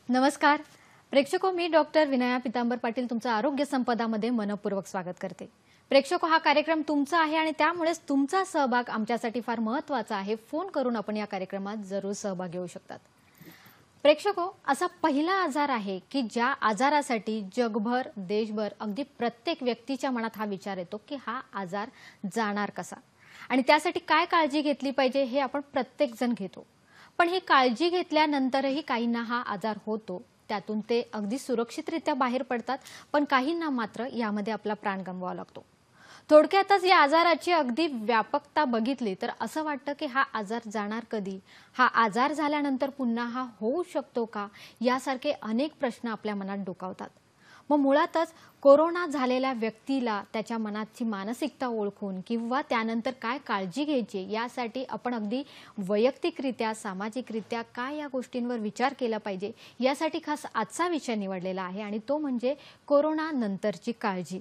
नमस्कार प्रेक्षको, मी डॉक्टर विनया पितांबर पाटील तुमचं आरोग्य संपदामध्ये मनपूर्वक स्वागत करते। प्रेक्षको, हा कार्यक्रम तुमचा आहे आणि त्यामुळेच तुमचा सहभाग आमच्यासाठी फार महत्त्वाचा आहे। फोन करून आपण या कार्यक्रमात जरूर सहभाग घेऊ शकतात। प्रेक्षको, असा पहिला आजार आहे की ज्या आजारासाठी जगभर देशभर अगदी प्रत्येक व्यक्तीच्या मनात हा विचार येतो की हा आजार जाणार कसा आणि त्यासाठी काय काळजी घेतली पाहिजे हे आपण प्रत्येक जण घेतो। पण ही काळजी घेतल्यानंतरही काहींना हा आजार होतो, त्यातून ते अगदी सुरक्षितरित्या बाहेर पडतात, पण काहींना मात्र यामध्ये आपला प्राण गमवावा लागतो। थोडक्यातच या आजाराची अगदी व्यापकता बघितली तर असं वाटतं की हा आजार जाणार कधी, हा आजार झाल्यानंतर पुन्हा हा होऊ शकतो का, यासारखे अनेक प्रश्न आपल्या मनात डोकावतात। मग मुळातच कोरोना झालेल्या व्यक्तीला त्याच्या मनाची मानसिकता ओळखून किंवा त्यानंतर काय काळजी घ्यायची यासाठी आपण अगदी वैयक्तिकरित्या सामाजिकरित्या काय या गोष्टींवर विचार केला पाहिजे यासाठी खास आजचा विषय निवडलेला आहे आणि तो म्हणजे कोरोना नंतरची काळजी।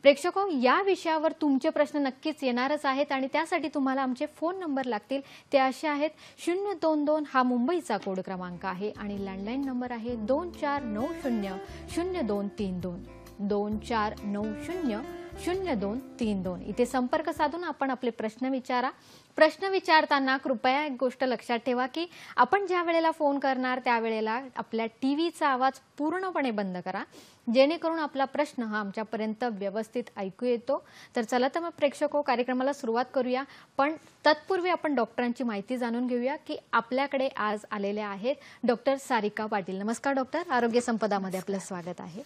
प्रेक्षको, या विषयावर तुमचे प्रश्न नक्कीच येणारच आहेत आणि त्यासाठी तुम्हाला आमचे फोन नंबर लागतील। ते असे आहेत 022 हा मुंबईचा कोड क्रमांक आहे आणि लँडलाईन नंबर आहे 24900232 24900232। इथे संपर्क साधून आपण आपले प्रश्न विचारा। प्रश्न विचारताना कृपया एक गोष्ट लक्षात ठेवा की आपण ज्या वेळेला फोन करणार त्यावेळेला आपल्या टीव्हीचा आवाज पूर्णपणे बंद करा, जेणेकरून आपला प्रश्न हा आमच्यापर्यंत व्यवस्थित ऐकू येतो। तर चला तर मग प्रेक्षको, कार्यक्रमाला सुरुवात करूया, पण तत्पूर्वी आपण डॉक्टरांची माहिती जाणून घेऊया की आपल्याकडे आज आलेले आहेत डॉक्टर सारिका पाटील। नमस्कार डॉक्टर, आरोग्य संपदामध्ये आपलं स्वागत आहे।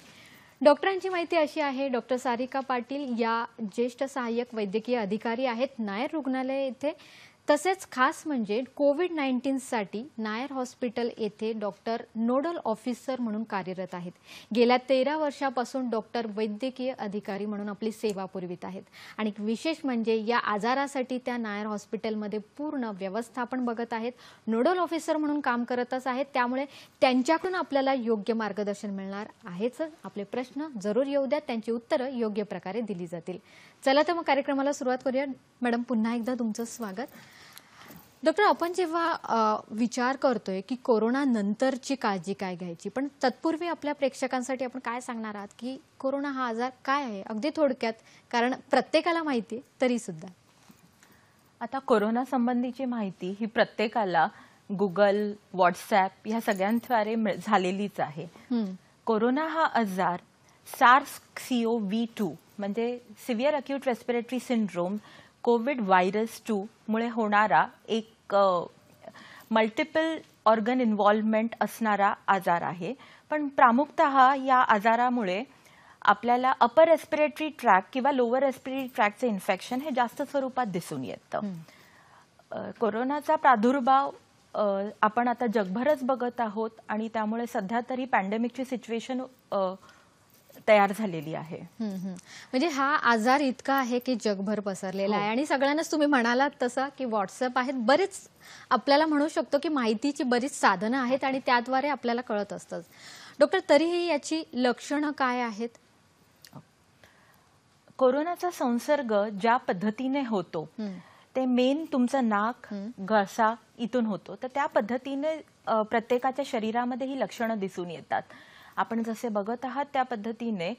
डॉक्टरांची माहिती अशी आहे, डॉक्टर सारिका पाटील या ज्येष्ठ सहाय्यक वैद्यकीय अधिकारी आहेत नायर रुग्णालय येथे, तसेच खास म्हणजे कोविड-19 साठी नायर हॉस्पिटल येथे डॉक्टर नोडल ऑफिसर म्हणून कार्यरत आहेत। गेल्या 13 वर्षापासून डॉक्टर वैद्यकीय अधिकारी म्हणून आपली सेवा पुरवित आहेत आणि विशेष म्हणजे या आजारासाठी त्या नायर हॉस्पिटलमध्ये पूर्ण व्यवस्थापन बघत आहेत, नोडल ऑफिसर म्हणून काम करतच आहेत, त्यामुळे त्यांच्याकडून आपल्याला योग्य मार्गदर्शन मिळणार आहेच। आपले प्रश्न जरूर येऊ द्या, त्यांची उत्तरं योग्य प्रकारे दिली जातील। चला तर मग कार्यक्रमाला सुरुवात करूया। मॅडम, पुन्हा एकदा तुमचं स्वागत। डॉक्टर, आपण जेव्हा विचार करतोय की कोरोना नंतरची काळजी काय घ्यायची, पण तत्पूर्वी आपल्या प्रेक्षकांसाठी आपण काय सांगणार आहात की कोरोना हा आजार काय आहे अगदी थोडक्यात, कारण प्रत्येकाला माहिती तरी सुद्धा। आता कोरोना संबंधीची माहिती ही प्रत्येकाला गुगल, व्हॉट्सॲप या सगळ्यांद्वारे झालेलीच आहे। कोरोना हा आजार SARS-CoV-2 म्हणजे severe acute respiratory syndrome Covid virus 2 मुळे होणारा एक मल्टिपल ऑर्गन इन्व्हॉल्वमेंट असणारा आजार आहे। पण प्रामुख्यतः या आजारामुळे आपल्याला अपर रेस्पिरेटरी ट्रॅक किंवा लोअर रेस्पिरेटरी ट्रॅकचे इन्फेक्शन हे जास्त स्वरूपात दिसून येतं। कोरोनाचा प्रादुर्भाव आपण आता जगभरच बघत आहोत आणि त्यामुळे सध्या तरी पॅन्डेमिकची सिच्युएशन तयार झालेली आहे। म्हणजे हा आजार इतका आहे की जगभर पसरलेला आहे आणि सगळ्यांनाच तुम्ही म्हणालात तसं की व्हॉट्सअप आहेत, बरेच आपल्याला म्हणू शकतो की माहितीची बरीच साधनं आहेत आणि त्याद्वारे आपल्याला कळत असतं। डॉक्टर, तरीही याची लक्षणं काय आहेत? कोरोनाचा संसर्ग ज्या पद्धतीने होतो ते मेन तुमचं नाक, घसा इथून होतो, तर त्या पद्धतीने प्रत्येकाच्या शरीरामध्ये ही लक्षणं दिसून येतात। आपण जसे बघत आहात त्या पद्धतीने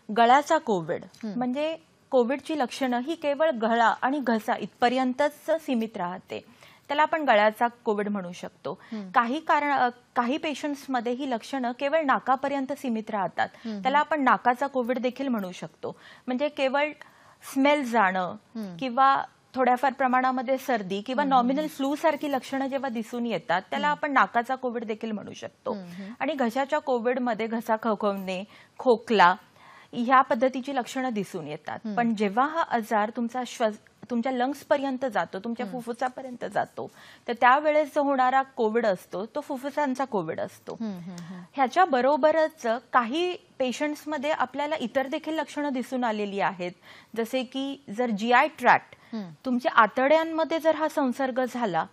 गळ्याचा कोविड म्हणजे कोविडची लक्षणं ही केवळ गळा आणि घसा इथपर्यंतच सीमित राहते, त्याला आपण गळ्याचा कोविड म्हणू शकतो। काही पेशंट्समध्ये ही लक्षणं केवळ नाकापर्यंत सीमित राहतात, त्याला आपण नाकाचा कोविड देखील म्हणू शकतो। म्हणजे केवळ स्मेल जाणं किंवा थोड्याफार प्रमाणामध्ये सर्दी किंवा नॉमिनल फ्लू सारखी लक्षणं जेव्हा दिसून येतात त्याला आपण नाकाचा कोविड देखील म्हणू शकतो। आणि घशाच्या कोविडमध्ये घसा खवखवणे, खोकला ह्या पद्धतीची लक्षणं दिसून येतात। पण जेव्हा हा आजार तुमच्या लंग्स पर्यंत जातो, तुमच्या फुफ्फुसापर्यंत जातो, तर त्यावेळेस जो होणारा कोविड असतो तो फुफ्फुसांचा कोविड असतो। ह्याच्या बरोबरच काही पेशंट्समध्ये आपल्याला इतर देखील लक्षणं दिसून आलेली आहेत, जसे की जर GI ट्रॅक्ट तुमच्या आतड्यांमध्ये जर हा संसर्ग झाला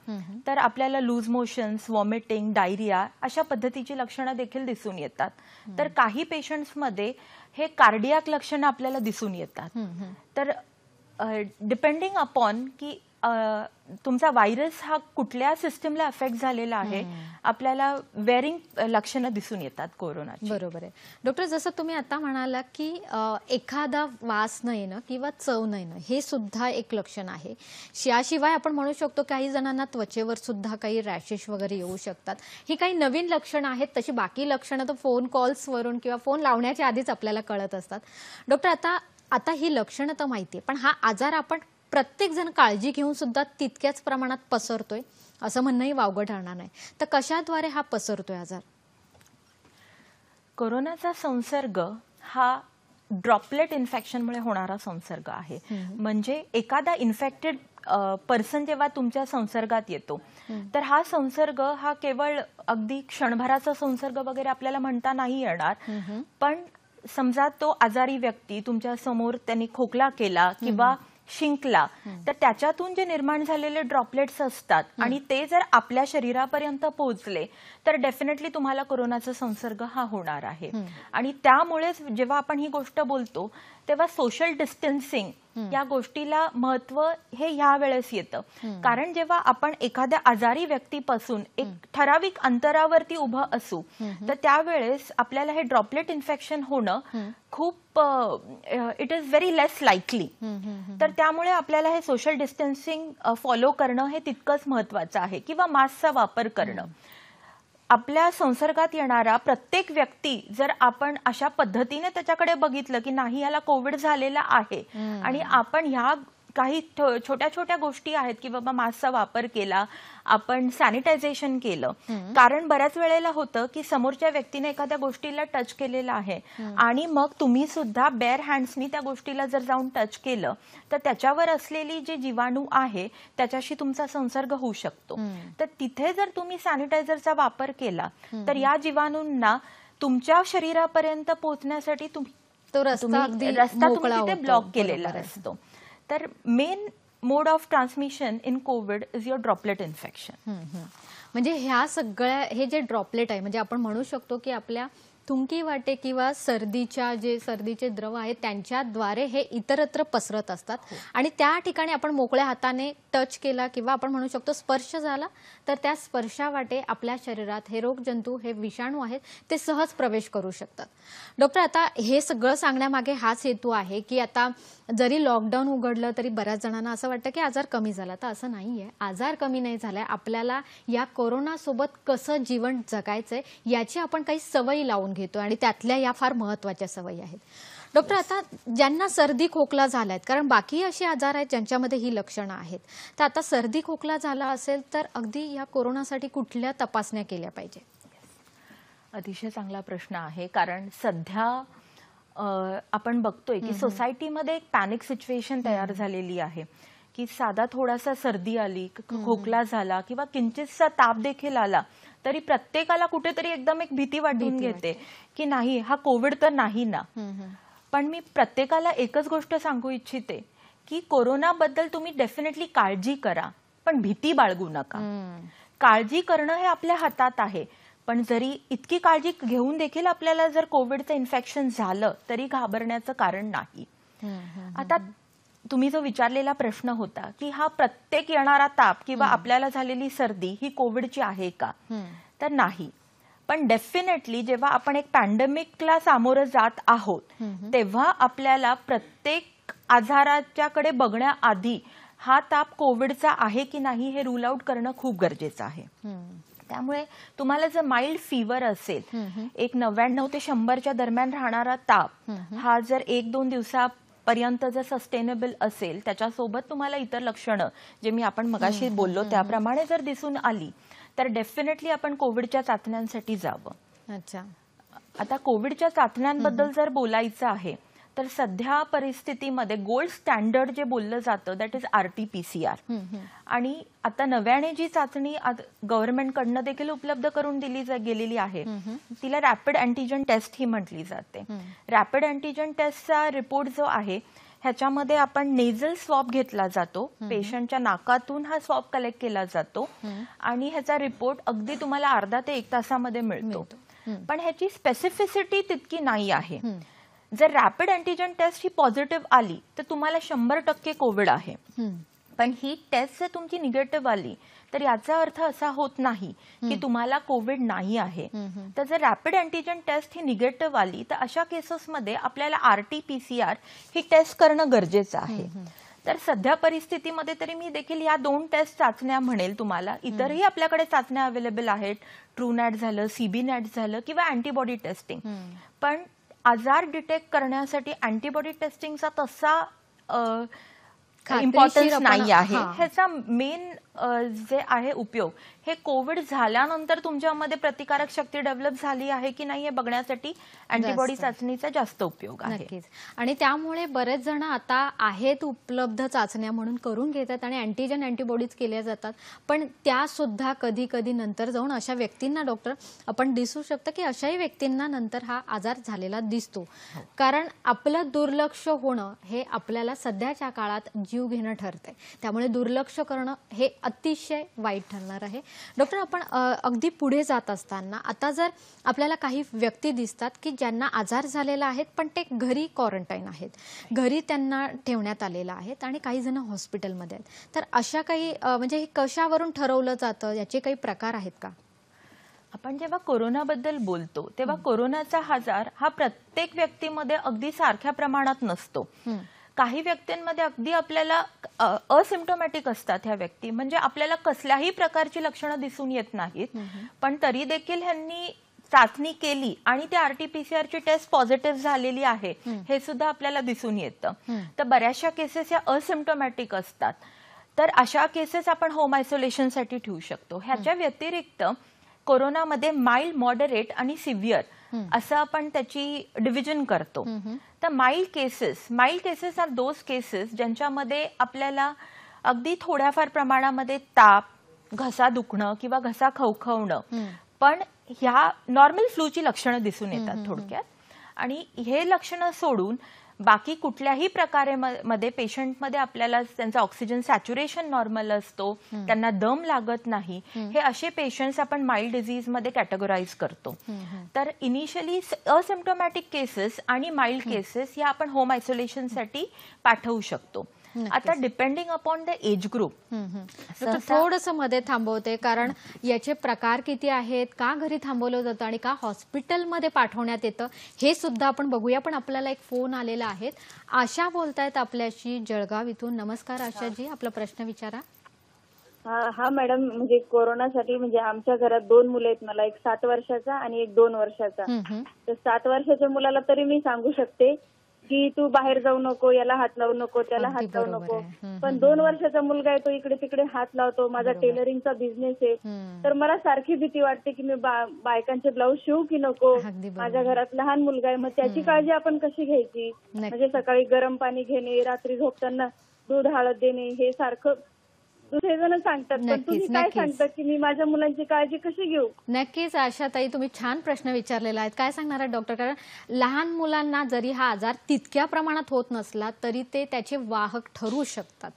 तर आपल्याला लूज मोशन्स, व्हॉमिटिंग, डायरिया अशा पद्धतीची लक्षणं देखील दिसून येतात। तर काही पेशंट्समध्ये हे कार्डियाक लक्षणं आपल्याला दिसून येतात। तर डिपेंडिंग अपॉन की तुमचा व्हायरस हा कुठल्या सिस्टमला अफेक्ट झालेला आहे, आपल्याला वेरिंग लक्षणं दिसून येतात कोरोनाची. बरोबर आहे डॉक्टर. जसं तुम्ही आता म्हणाला की एखादा वास न येणं किंवा चव न येणं हे सुद्धा एक लक्षण आहे. याशिवाय आपण म्हणू शकतो काही जणांना त्वचेवर सुद्धा काही रॅशेस वगैरे येऊ शकतात. ही काही नवीन लक्षणं आहेत. तशी बाकी लक्षणं तर फोन कॉल्सवरून किंवा फोन लावण्याच्या आधीच आपल्याला कळत असतात. डॉक्टर आता ही लक्षणं तर माहिती आहे, पण हा आजार आपण प्रत्येक जण काळजी घेऊन सुद्धा तितक्याच प्रमाणात पसरतोय असं म्हणणंही वावगं ठरणार नाही. तर कशाद्वारे हा पसरतोय आजार? कोरोनाचा संसर्ग हा ड्रॉपलेट इन्फेक्शनमुळे होणारा संसर्ग आहे. म्हणजे एखादा इन्फेक्टेड पर्सन जेव्हा तुमच्या संसर्गात येतो तर हा संसर्ग हा केवळ अगदी क्षणभराचा संसर्ग वगैरे आपल्याला म्हणता नाही येणार. पण समजा तो आजारी व्यक्ती तुमच्या समोर त्यांनी खोकला केला किंवा शिंकला तर त्याच्यातून जे निर्माण झालेले ड्रॉपलेट्स असतात आणि ते जर आपल्या शरीरापर्यंत पोहोचले तर डेफिनेटली तुम्हाला कोरोनाचा संसर्ग हा होणार आहे. आणि त्यामुळेच जेव्हा आपण ही गोष्ट बोलतो तेव्हा सोशल डिस्टन्सिंग या गोष्टीला महत्व हे ह्या वेळेस येतं. कारण जेव्हा आपण एखाद्या आजारी व्यक्तीपासून एक ठराविक अंतरावरती उभं असू तर त्यावेळेस आपल्याला हे ड्रॉपलेट इन्फेक्शन होणं खूप it is very less likely. तर त्यामुळे आपल्याला हे सोशल डिस्टन्सिंग फॉलो करणं हे तितकंच महत्वाचं आहे किंवा मास्कचा वापर करणं. आपल्या संसर्गात येणारा प्रत्येक व्यक्ती जर आपण अशा पद्धतीने त्याच्याकडे बघितलं की नाही याला कोविड झालेला आहे आणि आपण ह्या काही छोट्या छोट्या गोष्टी आहेत की बाबा मास्कचा वापर केला, आपण सॅनिटायझेशन केलं. कारण बऱ्याच वेळेला होतं की समोरच्या व्यक्तीने एखाद्या गोष्टीला टच केलेलं आहे आणि मग तुम्ही सुद्धा बेअर हँड्सनी त्या गोष्टीला जर जाऊन टच केलं तर त्याच्यावर असलेली जे जीवाणू आहे त्याच्याशी तुमचा संसर्ग होऊ शकतो. तर तिथे जर तुम्ही सॅनिटायझरचा वापर केला तर या जीवाणूंना तुमच्या शरीरापर्यंत पोहोचण्यासाठी रस्ता तुम्ही तिथे ब्लॉक केलेला असतो. तर main mode of transmission in Covid is your droplet infection. म्हणजे ह्या सगळ्या हे जे ड्रॉपलेट आहे म्हणजे आपण म्हणू शकतो की आपल्या थुंकी वाटे किंवा सर्दीचे द्रव आहेत त्यांच्याद्वारे हे इतरत्र पसरत असतात. आणि त्या ठिकाणी आपण मोकळ्या हाताने टच केला किंवा आपण म्हणू शकतो स्पर्श झाला तर त्या स्पर्शावाटे आपल्या शरीरात हे रोगजंतू हे विषाणू आहेत ते सहज प्रवेश करू शकतात. डॉक्टर आता हे सगळं सांगण्यामागे हाच हेतू आहे की आता जरी लॉकडाऊन उघडलं तरी बऱ्याच जणांना असं वाटतं की आजार कमी झाला. तर असं नाहीये, आजार कमी नाही झालाय. आपल्याला या कोरोनासोबत कसं जीवन जगायचंय याची आपण काही सवयी लावून घेतो आणि त्यातल्या या फार महत्वाच्या सवयी आहेत. डॉक्टर आता ज्यांना सर्दी खोकला झालाय, कारण बाकी असे आजार आहेत ज्यांच्यामध्ये ही लक्षणं आहेत, तर आता सर्दी खोकला झाला असेल तर अगदी या कोरोनासाठी कुठल्या तपासण्या केल्या पाहिजे? अतिशय चांगला प्रश्न आहे. कारण सध्या आपण बघतोय की सोसायटीमध्ये एक पॅनिक सिच्युएशन तयार झालेली आहे की साधा थोडासा सर्दी आली, खोकला झाला किंवा किंचितसा ताप देखील आला तरी प्रत्येकाला कुठेतरी एकदम एक भीती वाटून घेते की नाही हा कोविड तर नाही ना. पण मी प्रत्येकाला एकच गोष्ट सांगू इच्छिते की कोरोनाबद्दल तुम्ही डेफिनेटली काळजी करा पण भीती बाळगू नका. काळजी करणं हे आपल्या हातात आहे. पण जरी इतकी काळजी घेऊन देखील आपल्याला जर कोविडचं इन्फेक्शन झालं तरी घाबरण्याचं कारण नाही. आता तुम्ही जो विचारलेला प्रश्न होता की हा प्रत्येक येणारा ताप किंवा आपल्याला झालेली सर्दी ही कोविडची आहे का, तर नाही. पण डेफिनेटली जेव्हा आपण एक पॅन्डेमिकला सामोरं जात आहोत तेव्हा आपल्याला प्रत्येक आजाराच्याकडे बघण्याआधी हा ताप कोविडचा आहे की नाही हे रूल आउट करणं खूप गरजेचं आहे. त्यामुळे तुम्हाला जर माइल्ड फीवर असेल, एक 99 ते 100च्या दरम्यान राहणारा ताप हा जर 1-2 दिवसापर्यंत जर सस्टेनेबल असेल, त्याच्यासोबत तुम्हाला इतर लक्षणं जे मी आपण मगाशी बोललो त्याप्रमाणे जर दिसून आली तर डेफिनेटली आपण कोविडच्या चाचण्यांसाठी जावं. अच्छा. आता कोविडच्या चाचण्यांबद्दल जर बोलायचं आहे तर सध्या परिस्थितीमध्ये गोल्ड स्टँडर्ड जे बोललं जातं दॅट इज RT-PCR. आणि आता नव्याने जी चाचणी गव्हर्नमेंटकडनं देखील उपलब्ध करून दिली गेलेली आहे तिला रॅपिड अँटीजन टेस्ट ही म्हटली जाते. रॅपिड अँटीजन टेस्टचा रिपोर्ट जो आहे ह्याच्यामध्ये आपण नेझल स्वॅब घेतला जातो, पेशंटच्या नाकातून हा स्वॅब कलेक्ट केला जातो आणि ह्याचा रिपोर्ट अगदी तुम्हाला अर्धा ते 1 तासामध्ये मिळतो. पण ह्याची स्पेसिफिसिटी तितकी नाही आहे. जर रॅपिड अँटीजन टेस्ट ही पॉझिटिव्ह आली तर तुम्हाला 100% कोविड आहे. पण ही टेस्ट जर तुमची निगेटिव्ह आली तर याचा अर्थ असा होत नाही की तुम्हाला कोविड नाही आहे. तर जर रॅपिड अँटीजन टेस्ट ही निगेटिव्ह आली तर अशा केसेसमध्ये आपल्याला RT-PCR ही टेस्ट करणं गरजेचं आहे. तर सध्या परिस्थितीमध्ये तरी मी देखील या 2 टेस्ट चाचण्या म्हणेल तुम्हाला. इतरही आपल्याकडे चाचण्या अवेलेबल आहेत, ट्रूनॅट झालं, CBNAT झालं किंवा अँटीबॉडी टेस्टिंग. पण आजार डिटेक्ट करण्यासाठी अँटीबॉडी टेस्टिंगचा तसा इम्पॉर्टन्स नाही आहे. ह्याचा मेन जे आहे उपयोग हे कोविड झाल्यानंतर तुमच्यामध्ये प्रतिकारक शक्ती डेव्हलप झाली आहे की नाही हे बघण्यासाठी अँटीबॉडी चाचणीचा जास्त उपयोग आहे. नक्कीच. आणि त्यामुळे बरेच जण आता आहेत उपलब्ध चाचण्या म्हणून करून घेतात आणि अँटीजन अँटीबॉडीज केल्या जातात. पण त्या सुद्धा कधी कधी नंतर जाऊन अशा व्यक्तींना डॉक्टर आपण दिसू शकतं की अशाही व्यक्तींना नंतर हा आजार झालेला दिसतो. कारण आपलं दुर्लक्ष होणं हे आपल्याला सध्याच्या काळात जीव घेणं ठरतंय. त्यामुळे दुर्लक्ष करणं हे अतिशय वाईट ठरणार आहे. डॉक्टर आपण अगदी पुढे जात असताना आता जर आपल्याला काही व्यक्ती दिसतात की ज्यांना आजार झालेला आहे पण ते घरी क्वारंटाईन आहेत, घरी त्यांना ठेवण्यात आलेलं आहे आणि काही जण हॉस्पिटलमध्ये आहेत, तर अशा काही म्हणजे हे कशावरून ठरवलं जातं, याचे काही प्रकार आहेत का? आपण जेव्हा कोरोनाबद्दल बोलतो तेव्हा कोरोनाचा आजार हा प्रत्येक व्यक्तीमध्ये अगदी सारख्या प्रमाणात नसतो. काही व्यक्तींमध्ये अगदी आपल्याला असिम्प्टोमॅटिक असतात ह्या व्यक्ती, म्हणजे आपल्याला कसल्याही प्रकारची लक्षणं दिसून येत नाहीत, पण तरी देखील ह्यांनी चाचणी केली आणि ते RT-PCR ची टेस्ट पॉझिटिव्ह झालेली आहे हे सुद्धा आपल्याला दिसून येतं. तर बऱ्याचशा केसेस या असिम्प्टोमॅटिक असतात. तर अशा केसेस आपण होम आयसोलेशनसाठी ठेवू शकतो. ह्याच्या व्यतिरिक्त कोरोनामध्ये माइल्ड, मॉडरेट आणि सिव्हिअर असं आपण त्याची डिव्हिजन करतो. तर mild cases are those cases ज्यांच्यामध्ये आपल्याला अगदी थोड्याफार प्रमाणामध्ये ताप, घसा दुखणं किंवा घसा खवखवणं, पण ह्या नॉर्मल फ्लूची लक्षणं दिसून येतात थोडक्यात. आणि हे लक्षणं सोडून बाकी कुठल्याही प्रकारे मध्ये पेशंटमध्ये आपल्याला त्यांचा ऑक्सिजन सॅच्युरेशन नॉर्मल असतो, त्यांना दम लागत नाही, हे असे पेशंट्स आपण माइल्ड डिझीज मध्ये कॅटेगोराइज करतो. तर इनिशियली असिम्प्टोमॅटिक केसेस आणि माइल्ड केसेस या आपण होम आयसोलेशनसाठी पाठवू शकतो. आता depending upon the age group. थोडंसं मध्ये थांबवते कारण याचे प्रकार किती आहेत, का घरी थांबवलं जातं आणि का हॉस्पिटलमध्ये पाठवण्यात येतं हे सुद्धा आपण बघूया. पण आपल्याला एक फोन आलेला आहे. आशा बोलतायत आपल्याशी जळगाव इथून. नमस्कार आशाजी, आपला प्रश्न विचारा. हा मॅडम, म्हणजे कोरोनासाठी म्हणजे आमच्या घरात 2 मुलं आहेत मला, एक 7 वर्षाचा आणि एक 2 वर्षाचा. तर 7 वर्षाच्या मुलाला तरी मी सांगू शकते की तू बाहेर जाऊ नको, याला हात लावू नको, त्याला हात लावू नको. पण 2 वर्षाचा मुलगा आहे तो इकडे तिकडे हात लावतो. माझा टेलरिंगचा बिझनेस आहे, तर मला सारखी भीती वाटते की मी बायकांचे ब्लाऊज शिवू की नको. माझ्या घरात लहान मुलगा आहे, मग त्याची काळजी आपण कशी घ्यायची? म्हणजे सकाळी गरम पाणी घेणे, रात्री झोपताना दूध हळद देणे, हे सारखं दुसरे जण सांगतात. पण तुम्ही काय सांगता की मी माझ्या मुलांची काळजी कशी घेऊ? नक्कीच आशाताई, तुम्ही छान प्रश्न विचारलेला आहे. काय सांगणार आहे डॉक्टर? कारण लहान मुलांना जरी हा आजार तितक्या प्रमाणात होत नसला तरी ते त्याचे वाहक ठरू शकतात.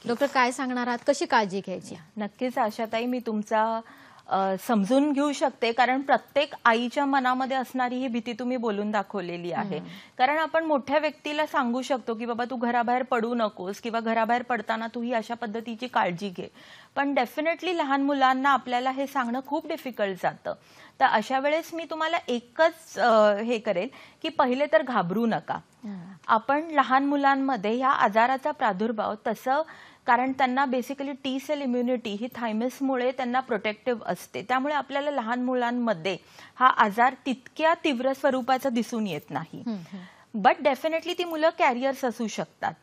डॉक्टर काय सांगणार आहात, कशी काळजी घ्यायची? नक्कीच आशाताई, मी तुमचा समजून घेऊ शकते, कारण प्रत्येक आईच्या मनामध्ये असणारी ही भीती तुम्ही बोलून दाखवलेली आहे. कारण आपण मोठ्या व्यक्तीला सांगू शकतो की बाबा तू घराबाहेर पडू नकोस किंवा घराबाहेर पडताना तू ही अशा पद्धतीची काळजी घे, पण डेफिनेटली लहान मुलांना आपल्याला हे सांगणं खूप डिफिकल्ट जातं. तर अशा वेळेस मी तुम्हाला एकच हे करेल की पहिले तर घाबरू नका. आपण लहान मुलांमध्ये ह्या आजाराचा प्रादुर्भाव तसं, कारण त्यांना बेसिकली टी सेल इम्युनिटी ही थायमसमुळे त्यांना प्रोटेक्टिव्ह असते, त्यामुळे आपल्याला लहान मुलांमध्ये हा आजार तितक्या तीव्र स्वरूपाचा दिसून येत नाही. बट डेफिनेटली ती मुलं कॅरियर्स असू शकतात.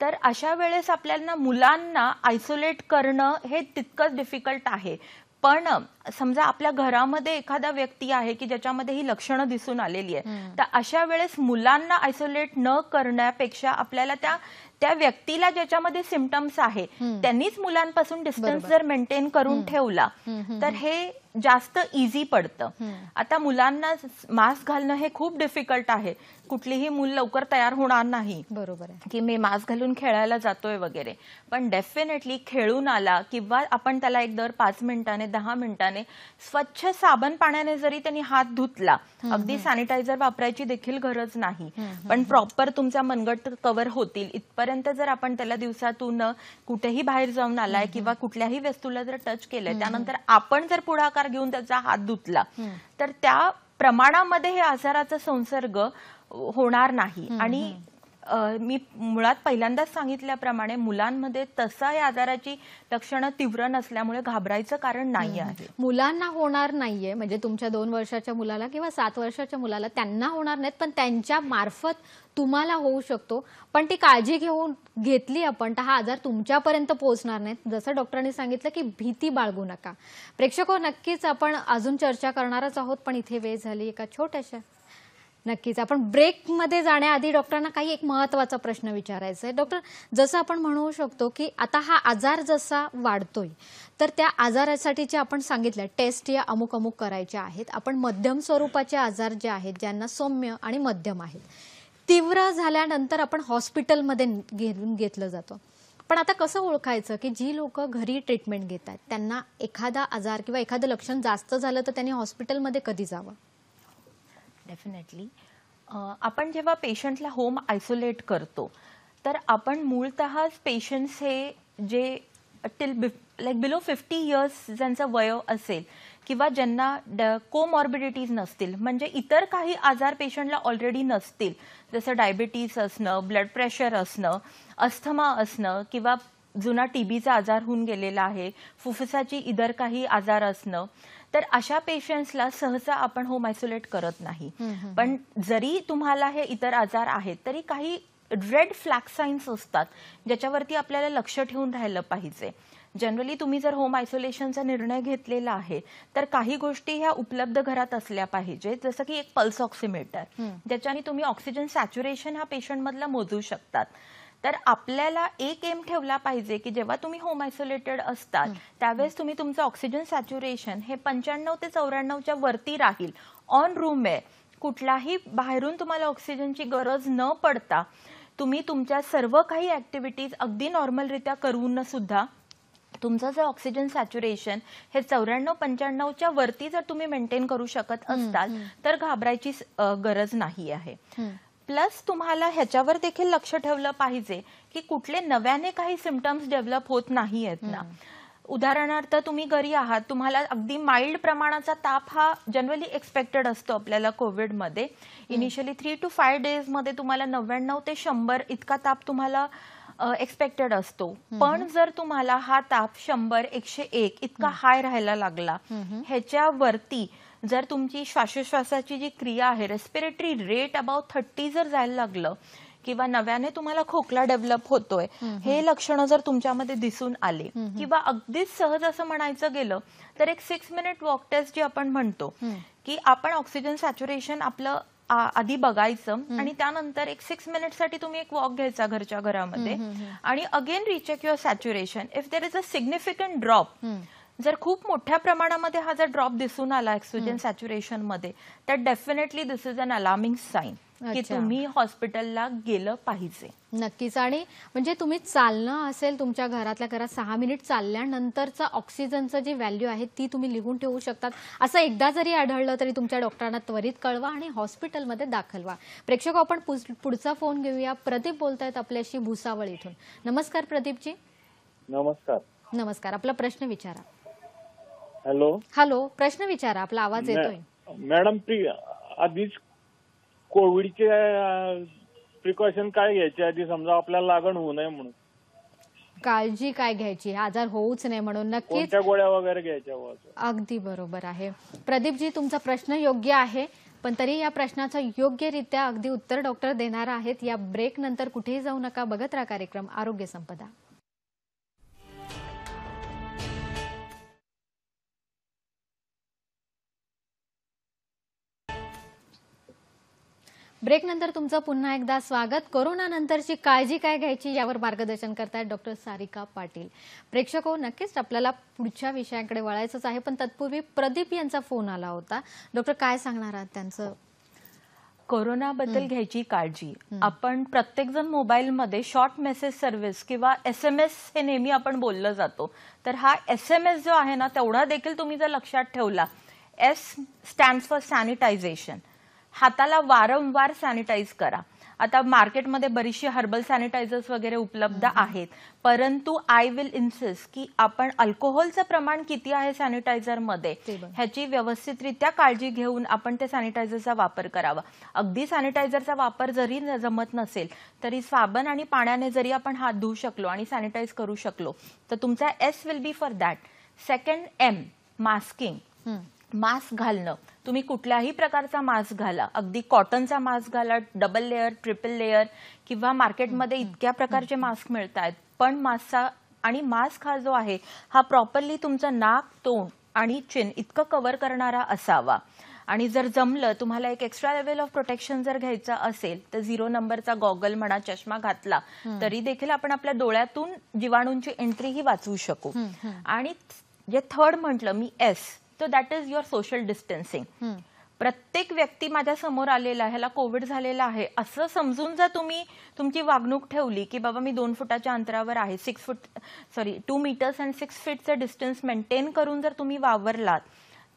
तर अशा वेळेस आपल्याला मुलांना आयसोलेट करणं हे तितकंच डिफिकल्ट आहे. पण समजा आपल्या घरामध्ये एखादा व्यक्ती आहे की ज्याच्यामध्ये ही लक्षणं दिसून आलेली आहे, तर अशा वेळेस मुलांना आयसोलेट न करण्यापेक्षा आपल्याला त्या व्यक्तीला ज्याच्यामध्ये सिम्पटम्स आहे त्यांनीच मुलांपासून डिस्टन्स जर मेंटेन करून ठेवला तर हे जास्त इझी पडतं. आता मुलांना मास्क घालणं हे खूप डिफिकल्ट आहे, कुठलीही मूल लवकर तयार होणार नाही बरोबर आहे. की मी मास्क घालून खेळायला जातोय वगैरे, पण डेफिनेटली खेळून आला किंवा आपण त्याला एक दर 5 मिनिटाने 10 मिनिटाने स्वच्छ साबण पाण्याने जरी त्यांनी हात धुतला, अगदी सॅनिटायझर वापरायची देखील गरज नाही, पण प्रॉपर तुमचा मनगट कव्हर होतील इथपर्यंत जर आपण त्याला दिवसातून कुठेही बाहेर जाऊन आलाय किंवा कुठल्याही वस्तूला जर टच केलंय त्यानंतर आपण जर पुढाकार घेऊन त्याचा हात धुतला तर त्या प्रमाणामध्ये हे आजाराचा संसर्ग होणार नाही. आणि मी मुळात पहिल्यांदाच सांगितल्याप्रमाणे मुलांमध्ये तसं या आजाराची लक्षणं तीव्र नसल्यामुळे घाबरायचं कारण नाही आहे. मुलांना होणार नाहीये, म्हणजे तुमच्या 2 वर्षाच्या मुलाला किंवा 7 वर्षाच्या मुलाला त्यांना होणार नाहीत, पण त्यांच्या मार्फत तुम्हाला होऊ शकतो. पण ती काळजी घेतली आपण तर हा आजार तुमच्यापर्यंत पोहोचणार नाही. जसं डॉक्टरांनी सांगितलं की भीती बाळगू नका. प्रेक्षको, नक्कीच आपण अजून चर्चा करणारच आहोत, पण इथे वेळ झाली एका छोट्याशा. नक्कीच आपण ब्रेकमध्ये जाण्याआधी डॉक्टरांना काही एक महत्त्वाचा प्रश्न विचारायचा आहे. डॉक्टर, जसं आपण म्हणू शकतो की आता हा आजार जसा वाढतोय तर त्या आजारासाठीचे आपण सांगितलं टेस्ट या अमुक अमुक करायच्या आहेत. आपण मध्यम स्वरूपाचे आजार जे आहेत, ज्यांना सौम्य आणि मध्यम आहेत, तीव्र झाल्यानंतर आपण हॉस्पिटलमध्ये घेतलं जातं. पण आता कसं ओळखायचं की जी लोक घरी ट्रीटमेंट घेत आहेत त्यांना एखादा आजार किंवा एखादं लक्षण जास्त झालं तर त्यांनी हॉस्पिटलमध्ये कधी जावं? डेफिनेटली आपण जेव्हा पेशंटला होम आयसोलेट करतो तर आपण मूळतःच पेशंट्स हे जे बिलो 50 इयर्स ज्यांचं वय असेल किंवा ज्यांना कोमॉर्बिडिटीज नसतील, म्हणजे इतर काही आजार पेशंटला ऑलरेडी नसतील, जसं डायबिटीज असणं, ब्लड प्रेशर असणं, अस्थमा असणं किंवा जुना टीबीचा आजार होऊन गेलेला आहे, फुफ्फुसाची इतर काही आजार असणं, तर अशा पेशंट्सला सहसा आपण होम आयसोलेट करत नाही. पण जरी तुम्हाला हे इतर आजार आहेत तरी काही रेड फ्लॅग साईन्स असतात ज्याच्यावरती आपल्याला लक्ष ठेवून राहिलं पाहिजे. जनरली तुम्ही जर होम आयसोलेशनचा निर्णय घेतलेला आहे तर काही गोष्टी ह्या उपलब्ध घरात असल्या पाहिजे, जसं की एक पल्स ऑक्सिमीटर ज्याच्याने तुम्ही ऑक्सिजन सॅच्युरेशन हा पेशंटमधला मोजू शकतात. तर आपल्याला एक एम ठेवला पाहिजे की जेव्हा तुम्ही होम आयसोलेटेड असतात त्यावेळेस तुम्ही तुमचं ऑक्सिजन सॅच्युरेशन हे 95 ते 94च्या वरती राहील. ऑन रूम आहे, कुठलाही बाहेरून तुम्हाला ऑक्सिजनची गरज न पडता तुम्ही तुमच्या सर्व काही ऍक्टिव्हिटीज अगदी नॉर्मलरित्या करून सुद्धा तुमचं जर ऑक्सिजन सॅच्युरेशन हे 94-95च्या वरती जर तुम्ही मेंटेन करू शकत असताल तर घाबरायची गरज नाही आहे. प्लस तुम्हाला ह्याच्यावर देखील लक्ष ठेवलं पाहिजे की कुठले नव्याने काही सिम्पटम्स डेव्हलप होत नाही आहेत ना. उदाहरणार्थ तुम्ही घरी आहात, तुम्हाला अगदी माइल्ड प्रमाणाचा ताप हा जनरली एक्सपेक्टेड असतो आपल्याला कोविडमध्ये. इनिशियली 3 to 5 डेजमध्ये तुम्हाला 99 ते 100 इतका ताप तुम्हाला एक्सपेक्टेड असतो. पण जर तुम्हाला हा ताप 100, 101 इतका हाय राहायला लागला, ह्याच्यावरती जर तुमची श्वासोश्वासाची जी क्रिया आहे, रेस्पिरेटरी रेट अबाउट 30 जर जायला लागलं किंवा नव्याने तुम्हाला खोकला डेव्हलप होतोय, हे लक्षणं जर तुमच्यामध्ये दिसून आले किंवा अगदीच सहज असं म्हणायचं गेलं तर एक 6 मिनिट वॉक टेस्ट जी आपण म्हणतो की आपण ऑक्सिजन सॅच्युरेशन आपलं आधी बघायचं आणि त्यानंतर एक 6 मिनिटसाठी तुम्ही एक वॉक घ्यायचा घरच्या घरामध्ये आणि again recheck your saturation. If there is a significant drop, जर खूप मोठ्या प्रमाणामध्ये हा जर ड्रॉप दिसून आला ऑक्सिजन सॅच्युरेशन मध्ये तर definitely this is an alarming sign की तुम्ही हॉस्पिटलला गेलं पाहिजे. नक्कीच. आणि म्हणजे तुम्ही चालणं असेल, तुमच्या घरातल्या घरात 6 मिनिट चालल्यानंतरचा ऑक्सिजनचं जी व्हॅल्यू आहे ती तुम्ही लिहून ठेवू शकतात. असं एकदा जरी आढळलं तरी तुमच्या डॉक्टरांना त्वरित कळवा आणि हॉस्पिटलमध्ये दाखल व्हा. प्रेक्षक, आपण पुढचा फोन घेऊया. प्रदीप बोलतायत आपल्याशी भुसावळ इथून. नमस्कार प्रदीपजी. नमस्कार. नमस्कार, आपला प्रश्न विचारा. हॅलो. हॅलो, प्रश्न विचारा, आपला आवाज येतोय. मॅडम, आधीच कोविडचे प्रिकॉशन काय घ्यायचे आधी, समजा आपल्याला लागण होऊ नये म्हणून? काळजी काय घ्यायची, आजार होऊच नये म्हणून. नक्कीच. कोणत्या गोळ्या वगैरे घ्यायच्या? अगदी बरोबर आहे प्रदीपजी, तुमचा प्रश्न योग्य आहे. पण तरी या प्रश्नाचं योग्यरित्या अगदी उत्तर डॉक्टर देणार आहेत. या ब्रेक नंतर कुठेही जाऊ नका, बघत राहा कार्यक्रम आरोग्य संपदा. ब्रेक नंतर तुमचं पुन्हा एकदा स्वागत. कोरोना नंतरची काळजी काय घ्यायची यावर मार्गदर्शन करतायत डॉक्टर सारिका पाटील. प्रेक्षको, नक्कीच आपल्याला पुढच्या विषयाकडे वळायचंच आहे, पण तत्पूर्वी प्रदीप यांचा फोन आला होता. डॉक्टर, काय सांगणार आहात त्यांचं? कोरोनाबद्दल घ्यायची काळजी. आपण प्रत्येकजण मोबाईलमध्ये शॉर्ट मेसेज सर्व्हिस किंवा SMS हे नेहमी आपण बोललं जातो. तर हा SMS जो आहे ना, तेवढा देखील तुम्ही जर लक्षात ठेवला, S स्टँड्स फॉर सॅनिटायझेशन. हाताला वारंवार सॅनिटाईज करा. आता मार्केटमध्ये बरीचशी हर्बल सॅनिटायझर्स वगैरे उपलब्ध आहेत, परंतु आय विल इन्सिस्ट की आपण अल्कोहोलचं प्रमाण किती आहे सॅनिटायझरमध्ये ह्याची व्यवस्थितरित्या काळजी घेऊन आपण त्या सॅनिटायझरचा वापर करावा. अगदी सॅनिटायझरचा वापर जरी जमत नसेल तरी साबण आणि पाण्याने जरी आपण हात धुवू शकलो आणि सॅनिटाईज करू शकलो तर तुमचा S will be for that. Second M, masking. Mask घालणं. तुम्ही कुठल्याही प्रकारचा मास्क घाला, अगदी कॉटनचा मास्क घाला, डबल लेअर, ट्रिपल लेअर किंवा मार्केटमध्ये इतक्या प्रकारचे मास्क मिळत आहेत, पण मास्क हा जो आहे हा प्रॉपरली तुमचं नाक, तोंड आणि चिन इतकं कव्हर करणारा असावा. आणि जर जमलं तुम्हाला एक एक्स्ट्रा लेवल ऑफ प्रोटेक्शन जर घ्यायचं असेल तर 0 नंबरचा गॉगल म्हणा, चष्मा घातला तरी देखील आपण आपल्या डोळ्यातून जीवाणूंची एंट्री ही वाचवू शकू. आणि जे थर्ड म्हटलं मी S, तो that is your social distancing. प्रत्येक व्यक्ती माझ्या समोर आलेला ह्याला कोविड झालेला आहे असं समजून जर तुम्ही तुमची वागणूक ठेवली की बाबा मी 2 फुटाच्या अंतरावर आहे, 2 मीटर्स अँड 6 फीटचं डिस्टन्स मेंटेन करून जर तुम्ही वावरलात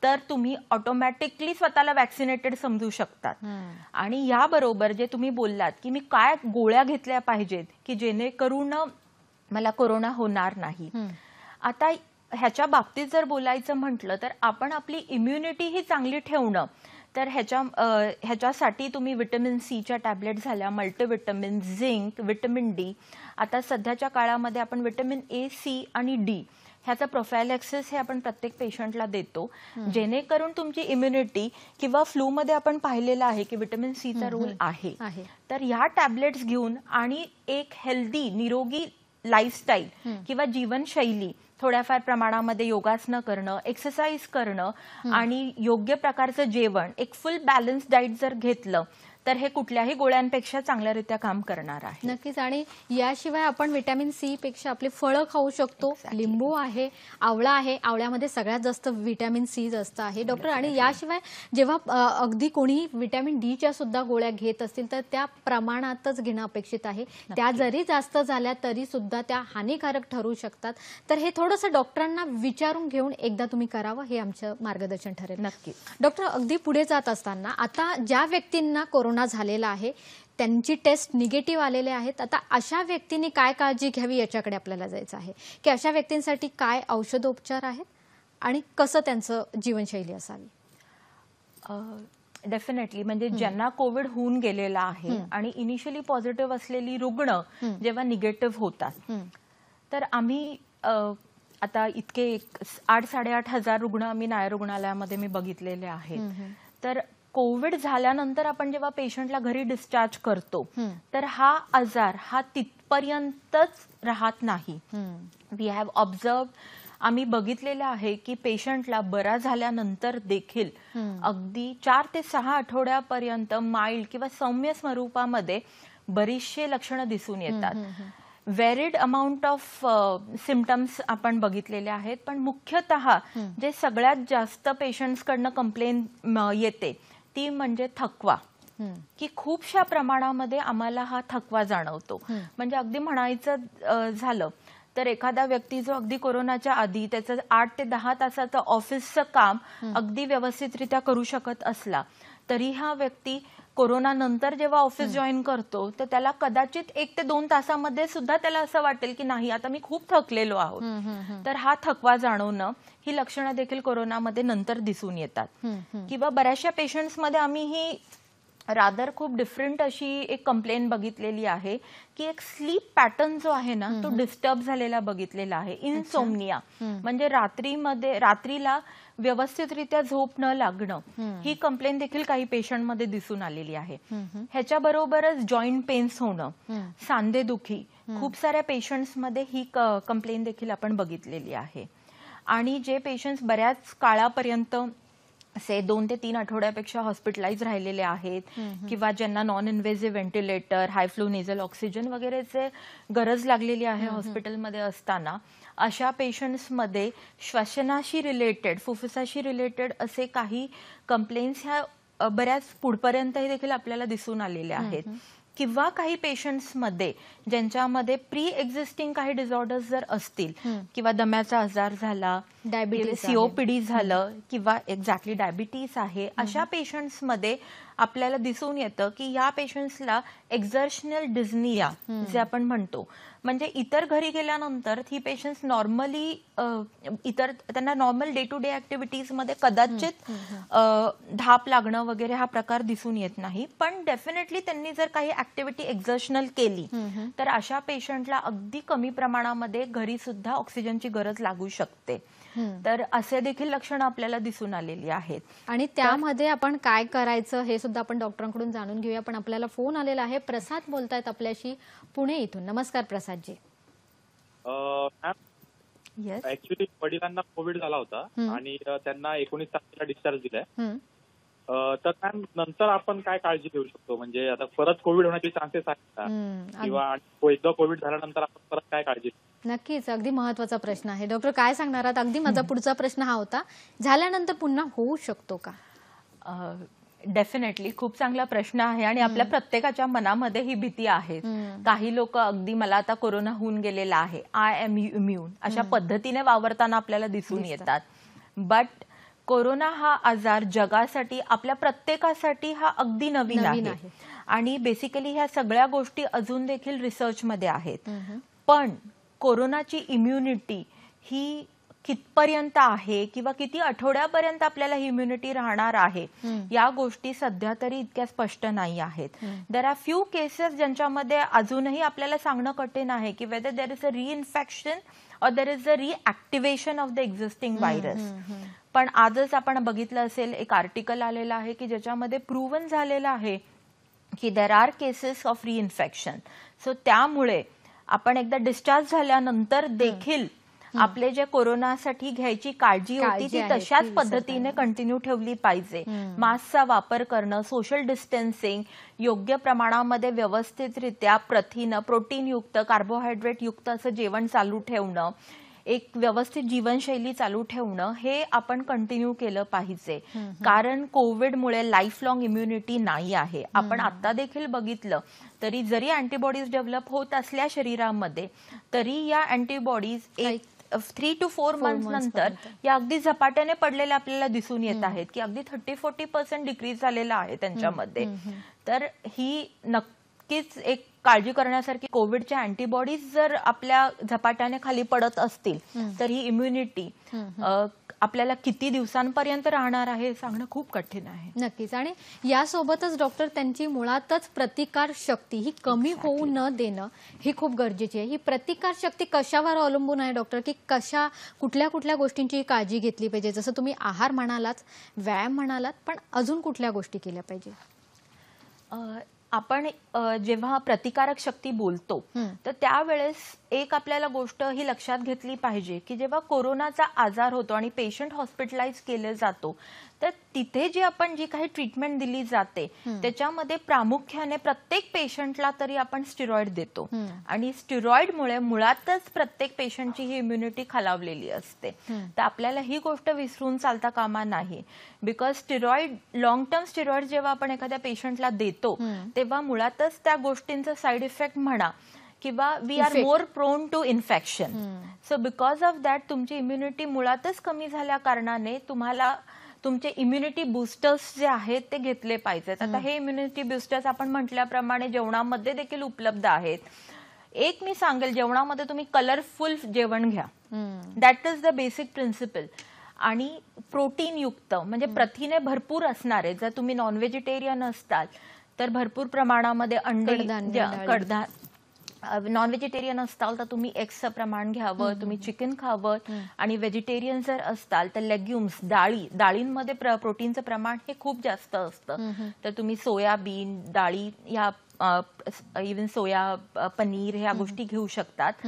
तर तुम्ही ऑटोमॅटिकली स्वतःला वॅक्सिनेटेड समजू शकतात. आणि याबरोबर जे तुम्ही बोललात की मी काय गोळ्या घेतल्या पाहिजेत की जेणेकरून मला कोरोना होणार नाही. आता ह्याच्या बाबतीत जर बोलायचं म्हटलं तर आपण आपली इम्युनिटी ही चांगली ठेवणं, तर ह्याच्यासाठी तुम्ही व्हिटॅमिन सीच्या टॅबलेट झाल्या, मल्टीव्हिटॅमिन, झिंक, व्हिटॅमिन डी. आता सध्याच्या काळामध्ये आपण व्हिटॅमिन A, C आणि D ह्याचा प्रोफायलॅक्सिस हे आपण प्रत्येक पेशंटला देतो, जेणेकरून तुमची इम्युनिटी किंवा फ्लूमध्ये आपण पाहिलेलं आहे की व्हिटॅमिन सीचा रोल आहे. तर ह्या टॅबलेट्स घेऊन आणि एक हेल्दी निरोगी लाईफस्टाईल किंवा जीवनशैली, थोड्याफार प्रमाणामध्ये योगासनं करणं, एक्सरसाइज करणं आणि योग्य प्रकारचं जेवण, एक फुल बॅलन्स डाएट जर घेतलं तर हे कुठल्याही गोळ्यांपेक्षा चांगल्यारीत्या काम करणार आहे. नक्कीच. आणि याशिवाय आपण व्हिटॅमिन सी पेक्षा आपले फळं खाऊ शकतो. लिंबू आहे, आवळा आहे, आवळ्यामध्ये सगळ्यात जास्त व्हिटॅमिन सी जास्त आहे डॉक्टर. आणि याशिवाय जेव्हा अगदी कोणी व्हिटॅमिन डीच्या सुद्धा गोळ्या घेत असतील तर त्या प्रमाणातच घेणं अपेक्षित आहे. त्या जरी जास्त झाल्या तरी सुद्धा त्या हानिकारक ठरू शकतात. तर हे थोडंसं डॉक्टरांना विचारून घेऊन एकदा तुम्ही करावं, हे आमचं मार्गदर्शन ठरेल. नक्की. डॉक्टर, अगदी पुढे जात असताना आता ज्या व्यक्तींना कोरोना झालेला आहे, त्यांची टेस्ट निगेटिव्ह आलेले आहेत, आता अशा व्यक्तींनी काय काळजी घ्यावी याच्याकडे आपल्याला जायचं आहे की अशा व्यक्तींसाठी काय औषधोपचार आहेत आणि कसं त्यांचं जीवनशैली असावी. डेफिनेटली. म्हणजे ज्यांना कोविड होऊन गेलेला आहे आणि इनिशियली पॉझिटिव्ह असलेली रुग्ण जेव्हा निगेटिव्ह होतात तर आम्ही आता इतके 8-8.5 हजार रुग्ण आम्ही नायर रुग्णालयामध्ये मी बघितलेले आहेत. तर कोविड झाल्यानंतर आपण जेव्हा पेशंटला घरी डिस्चार्ज करतो तर हा आजार हा तिथपर्यंतच राहत नाही. वी हॅव ऑब्झर्व, आम्ही बघितलेलं आहे की पेशंटला बरा झाल्यानंतर देखील अगदी 4 ते 6 आठवड्यापर्यंत माइल्ड किंवा सौम्य स्वरूपामध्ये बरीचशी लक्षणं दिसून येतात. व्हेरिड अमाऊंट ऑफ सिम्पटम्स आपण बघितलेले आहेत, पण मुख्यतः जे सगळ्यात जास्त पेशंट्सकडनं कंप्लेन येते ती म्हणजे थकवा. की खूपशा प्रमाणामध्ये आम्हाला हा थकवा जाणवतो. म्हणजे अगदी म्हणायचं झालं तर एखादा व्यक्ती जो अगदी कोरोनाच्या आधी त्याचं 8 ते 10 तासाचं ऑफिसचं काम अगदी व्यवस्थितरित्या करू शकत असला तरी हा व्यक्ती कोरोना नंतर जेव्हा ऑफिस जॉईन करतो तर त्याला कदाचित 1 ते 2 तासामध्ये सुद्धा त्याला असं वाटेल की नाही आता मी खूप थकलेलो आहोत. तर हा थकवा जाणवणं ही लक्षणं देखील कोरोनामध्ये नंतर दिसून येतात. किंवा बऱ्याचशा पेशंट्समध्ये आम्ही ही रादर खूप डिफरंट अशी एक कंप्लेंट बघितलेली आहे की एक स्लीप पॅटर्न जो आहे ना तो डिस्टर्ब झालेला बघितलेला आहे. इन्सोमनिया म्हणजे रात्रीला व्यवस्थितरित्या झोप न लागणं ही कंप्लेंट देखील काही पेशंटमध्ये दिसून आलेली आहे. ह्याच्याबरोबरच जॉईंट पेन्स होणं, सांधेदुखी, खूप साऱ्या पेशंट्समध्ये ही कंप्लेंट देखील आपण बघितलेली आहे. आणि जे पेशंट्स बऱ्याच काळापर्यंत असे 2 ते 3 आठवड्यापेक्षा हॉस्पिटलाइज राहिलेले आहेत किंवा ज्यांना नॉन इन्व्हेसिव्ह व्हेंटिलेटर, हाय फ्लो नेझल ऑक्सिजन वगैरेचे गरज लागलेली आहे हॉस्पिटलमध्ये असताना, अशा पेशंट्समध्ये श्वसनाशी रिलेटेड, फुफ्फुसाशी रिलेटेड असे काही कंप्लेंट्स ह्या बऱ्याच पुढपर्यंतही देखील आपल्याला दिसून आलेल्या आहेत. किंवा काही पेशंट्समध्ये ज्यांच्यामध्ये प्री एक्झिस्टिंग काही डिसऑर्डर्स जर असतील किंवा दम्याचा आजार झाला, डायबिटीज, सीओपीडी झालं किंवा एक्झॅक्टली डायबिटीस आहे, अशा पेशंट्समध्ये आपल्याला दिसून येतं की या पेशंट्सला एक्झर्शनल डिझनिया जे आपण म्हणतो, म्हणजे इतर घरी गेल्यानंतर ही पेशंट्स नॉर्मली इतर त्यांना नॉर्मल डे टू डे ऍक्टिव्हिटीजमध्ये कदाचित धाप लागणं वगैरे हा प्रकार दिसून येत नाही, पण डेफिनेटली त्यांनी जर काही ऍक्टिव्हिटी एक्झर्शनल केली तर अशा पेशंटला अगदी कमी प्रमाणामध्ये घरी सुद्धा ऑक्सिजनची गरज लागू शकते. तर असे देखील लक्षणं आपल्याला दिसून आलेली आहेत. आणि त्यामध्ये आपण काय करायचं हे सुद्धा आपण डॉक्टरांकडून जाणून घेऊया. पण आपल्याला फोन आलेला आहे. प्रसाद बोलतायत आपल्याशी पुणे इथून. नमस्कार प्रसादजी. ऍक्च्युली वडिलांना कोविड झाला होता आणि त्यांना 19 तारखेला डिस्चार्ज दिलाय. तर मॅम नंतर आपण काय काळजी घेऊ शकतो, म्हणजे आता परत कोविड होण्याचे चान्सेस आहेत का, किंवा एकदा कोविड झाल्यानंतर आपण परत काय काळजी? नक्कीच, अगदी महत्वाचा प्रश्न आहे. डॉक्टर काय सांगणार आहात? अगदी माझा पुढचा प्रश्न हा होता, झाल्यानंतर पुन्हा होऊ शकतो का? डेफिनेटली खूप चांगला प्रश्न आहे आणि आपल्या प्रत्येकाच्या मनामध्ये ही भीती आहे. काही लोक अगदी मला आता कोरोना होऊन गेलेला आहे, आय एम इम्युन अशा पद्धतीने वावरताना आपल्याला दिसून येतात. बट कोरोना हा आजार जगासाठी, आपल्या प्रत्येकासाठी हा अगदी नवीन आहे आणि बेसिकली ह्या सगळ्या गोष्टी अजून देखील रिसर्चमध्ये आहेत. पण कोरोनाची इम्युनिटी ही कितपर्यंत आहे किंवा किती आठवड्यापर्यंत आपल्याला ही इम्युनिटी राहणार आहे, या गोष्टी सध्या तरी इतक्या स्पष्ट नाही आहेत. देर आर फ्यू केसेस ज्यांच्यामध्ये अजूनही आपल्याला सांगणं कठीण आहे की whether there is a reinfection or there is a reactivation of the existing virus. पण आजच आपण बघितलं असेल, एक आर्टिकल आलेलं आहे की ज्याच्यामध्ये प्रूव्हन झालेलं आहे की there are cases of reinfection. So त्यामुळे आपण एकदा डिस्चार्ज झाल्यानंतर देखील आपले जे कोरोनासाठी घ्यायची काळजी होती ती तशाच पद्धतीने कंटिन्यू ठेवली पाहिजे. मास्कचा वापर करणं, सोशल डिस्टन्सिंग, योग्य प्रमाणामध्ये व्यवस्थितरित्या प्रथिनं, प्रोटीनयुक्त, कार्बोहायड्रेट युक्त असं जेवण चालू ठेवणं, एक व्यवस्थित जीवनशैली चालू ठेवणं हे आपण कंटिन्यू केलं पाहिजे. कारण कोविडमुळे लाईफ लॉंग इम्युनिटी नाही आहे. आपण आता देखील बघितलं तरी जरी अँटीबॉडीज डेव्हलप होत असल्या शरीरामध्ये, तरी या अँटीबॉडीज 3 to 4 मंथ्स नंतर या अगदी झपाट्याने पडलेल्या आपल्याला दिसून येत आहेत की अगदी 30-40% डिक्रीज झालेला आहे त्यांच्यामध्ये. तर ही नक्कीच एक काळजी करण्यासारखी, कोविडच्या अँटीबॉडीज जर आपल्या झपाट्याने खाली पडत असतील तर ही इम्युनिटी आपल्याला किती दिवसांपर्यंत राहणार आहे हे सांगणं खूप कठीण आहे. नक्कीच. आणि यासोबतच डॉक्टर त्यांची मुळातच प्रतिकार शक्ती ही कमी होऊ न देणं ही खूप गरजेची आहे. ही प्रतिकार शक्ती कशावर अवलंबून आहे डॉक्टर, की कुठल्या कुठल्या गोष्टींची काळजी घेतली पाहिजे? जसं तुम्ही आहार म्हणालात, व्यायाम म्हणालात, पण अजून कुठल्या गोष्टी केल्या पाहिजे? आपण जेव्हा प्रतिकारक शक्ती बोलतो तर त्यावेळेस एक आपल्याला गोष्ट ही लक्षात घेतली पाहिजे की जेव्हा कोरोनाचा आजार होतो आणि पेशंट हॉस्पिटलाइज केले जातो तर तिथे जी काही ट्रीटमेंट दिली जाते त्याच्यामध्ये प्रामुख्याने प्रत्येक पेशंटला तरी आपण स्टिरॉइड देतो आणि स्टिरॉइडमुळे मुळातच प्रत्येक पेशंटची ही इम्युनिटी खालावलेली असते. तर आपल्याला ही गोष्ट विसरून चालता कामा नाही. Because steroid, long term steroid जेव्हा आपण एखाद्या पेशंटला देतो तेव्हा मुळातच त्या गोष्टींचा साईड इफेक्ट म्हणा किंवा we are more prone to infection. So because of that तुमची इम्युनिटी मुळातच कमी झाल्या कारणाने तुम्हाला तुमचे इम्युनिटी बूस्टर्स जे आहेत ते घेतले पाहिजेत. आता हे इम्युनिटी बूस्टर्स आपण म्हटल्याप्रमाणे जेवणामध्ये देखील उपलब्ध आहेत. एक मी सांगेल, जेवणामध्ये तुम्ही कलरफुल जेवण घ्या, that is the basic principle. आणि प्रोटीन युक्त म्हणजे प्रथिने भरपूर असणारे, जर तुम्ही नॉन व्हेजिटेरियन असताल तर भरपूर प्रमाणामध्ये अंडे, कडधान्य, नॉन व्हेजिटेरियन असताल तर तुम्ही एग्सचं प्रमाण घ्यावं, तुम्ही चिकन खावं. आणि व्हेजिटेरियन जर असताल तर लेग्युम्स, डाळींमध्ये प्रोटीनचं प्रमाण हे खूप जास्त असतं. तर तुम्ही सोयाबीन, डाळी, या इव्हन सोया, पनीर ह्या गोष्टी घेऊ शकतात.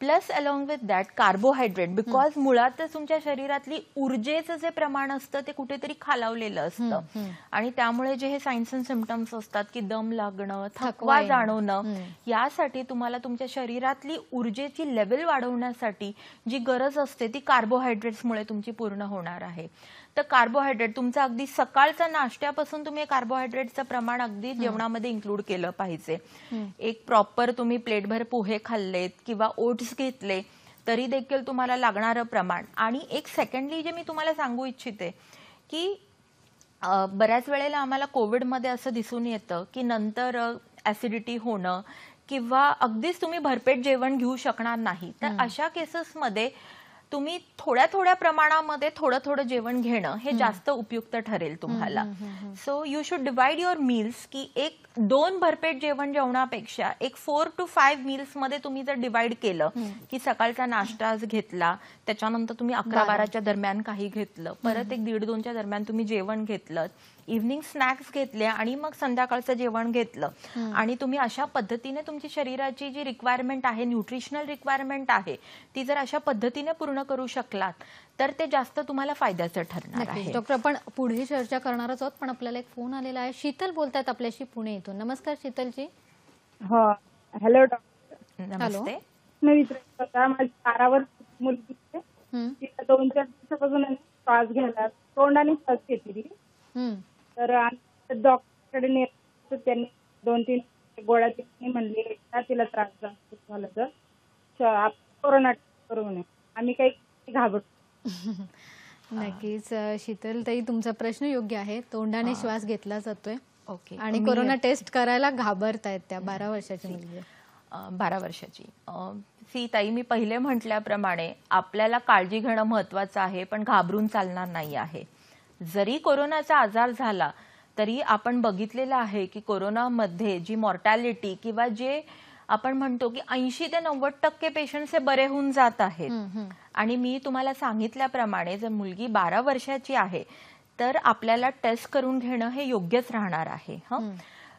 Plus along with that carbohydrate, because मुळातच तुमच्या शरीरातली ऊर्जेचं जे प्रमाण असतं ते कुठेतरी खालावलेलं असतं आणि त्यामुळे जे हे सायन्स अँड सिम्पटम्स असतात की दम लागणं, थकवा जाणवणं, यासाठी तुम्हाला तुमच्या शरीरातली ऊर्जेची लेवल वाढवण्यासाठी जी गरज असते ती कार्बोहायड्रेट्समुळे तुमची पूर्ण होणार आहे. तर कार्बोहायड्रेट तुमचं अगदी सकाळचा नाश्त्यापासून तुम्ही कार्बोहायड्रेटचं प्रमाण अगदी जेवणामध्ये इन्क्लूड केलं पाहिजे. एक प्रॉपर तुम्ही प्लेटभर पोहे खाल्लेत किंवा ओट्स घेतले तरी देखील तुम्हाला लागणारं प्रमाण. आणि एक सेकंडली जे मी तुम्हाला सांगू इच्छिते की बऱ्याच वेळेला आम्हाला कोविडमध्ये असं दिसून येतं की नंतर ऍसिडिटी होणं किंवा अगदीच तुम्ही भरपेट जेवण घेऊ शकणार नाही. तर अशा केसेसमध्ये तुम्ही थोड्या थोड्या प्रमाणामध्ये थोडं थोडं जेवण घेणं हे जास्त उपयुक्त ठरेल तुम्हाला. So you should divide your meals की एक 2 भरपेट जेवण जेवणापेक्षा एक 4 to 5 मील्स मध्ये तुम्ही जर डिवाइड केलं की सकाळचा नाश्ता घेतला, त्याच्यानंतर तुम्ही 11-12च्या दरम्यान काही घेतलं, परत एक 1:30-2च्या दरम्यान तुम्ही जेवण घेतलं, इव्हनिंग स्नॅक्स घेतले आणि मग संध्याकाळचं जेवण घेतलं आणि तुम्ही अशा पद्धतीने तुमची शरीराची जी रिक्वायरमेंट आहे, न्यूट्रिशनल रिक्वायरमेंट आहे, ती जर अशा पद्धतीने पूर्ण करू शकलात तर ते जास्त तुम्हाला फायद्याचं ठरणार आहे. डॉक्टर, आपण पुढे चर्चा करणारच आहोत, पण आपल्याला एक फोन आलेला आहे. शीतल बोलतायत आपल्याशी पुणे इथून. नमस्कार शीतलजी. हो, हॅलो डॉक्टर. नमस्ते. मी विचारत होता, माझी 12 वर्षाची मुलगी आहे. तिला 2-4 दिवसापासून श्वास घ्यायला तोंडाने श्वास घेतली. तर डॉक्टरकडे नेलं, त्यांनी 2-3 गोळ्या दिल्या, म्हणले तिला त्रास झाला तर कोरोना करू नये. आम्ही काही घाबरतो. नक्कीच शीतल ताई, तुमचा प्रश्न योग्य आहे. तोंडाने श्वास घेतला जातोय ओके. आणि कोरोना टेस्ट करायला घाबरतायत त्या 12 वर्षाची मुलगी. 12 वर्षाची. सी ताई, मी पहिले म्हटल्याप्रमाणे आपल्याला काळजी घेणं महत्वाचं आहे, पण घाबरून चालणार नाही आहे. जरी कोरोनाचा आजार झाला तरी आपण बघितलेलं आहे की कोरोनामध्ये जी मॉर्टॅलिटी किंवा जे आपण म्हणतो की 80 ते 90% पेशंट्स हे बरे होऊन जात आहेत. आणि मी तुम्हाला सांगितल्याप्रमाणे जर मुलगी 12 वर्षाची आहे तर आपल्याला टेस्ट करून घेणं हे योग्यच राहणार आहे.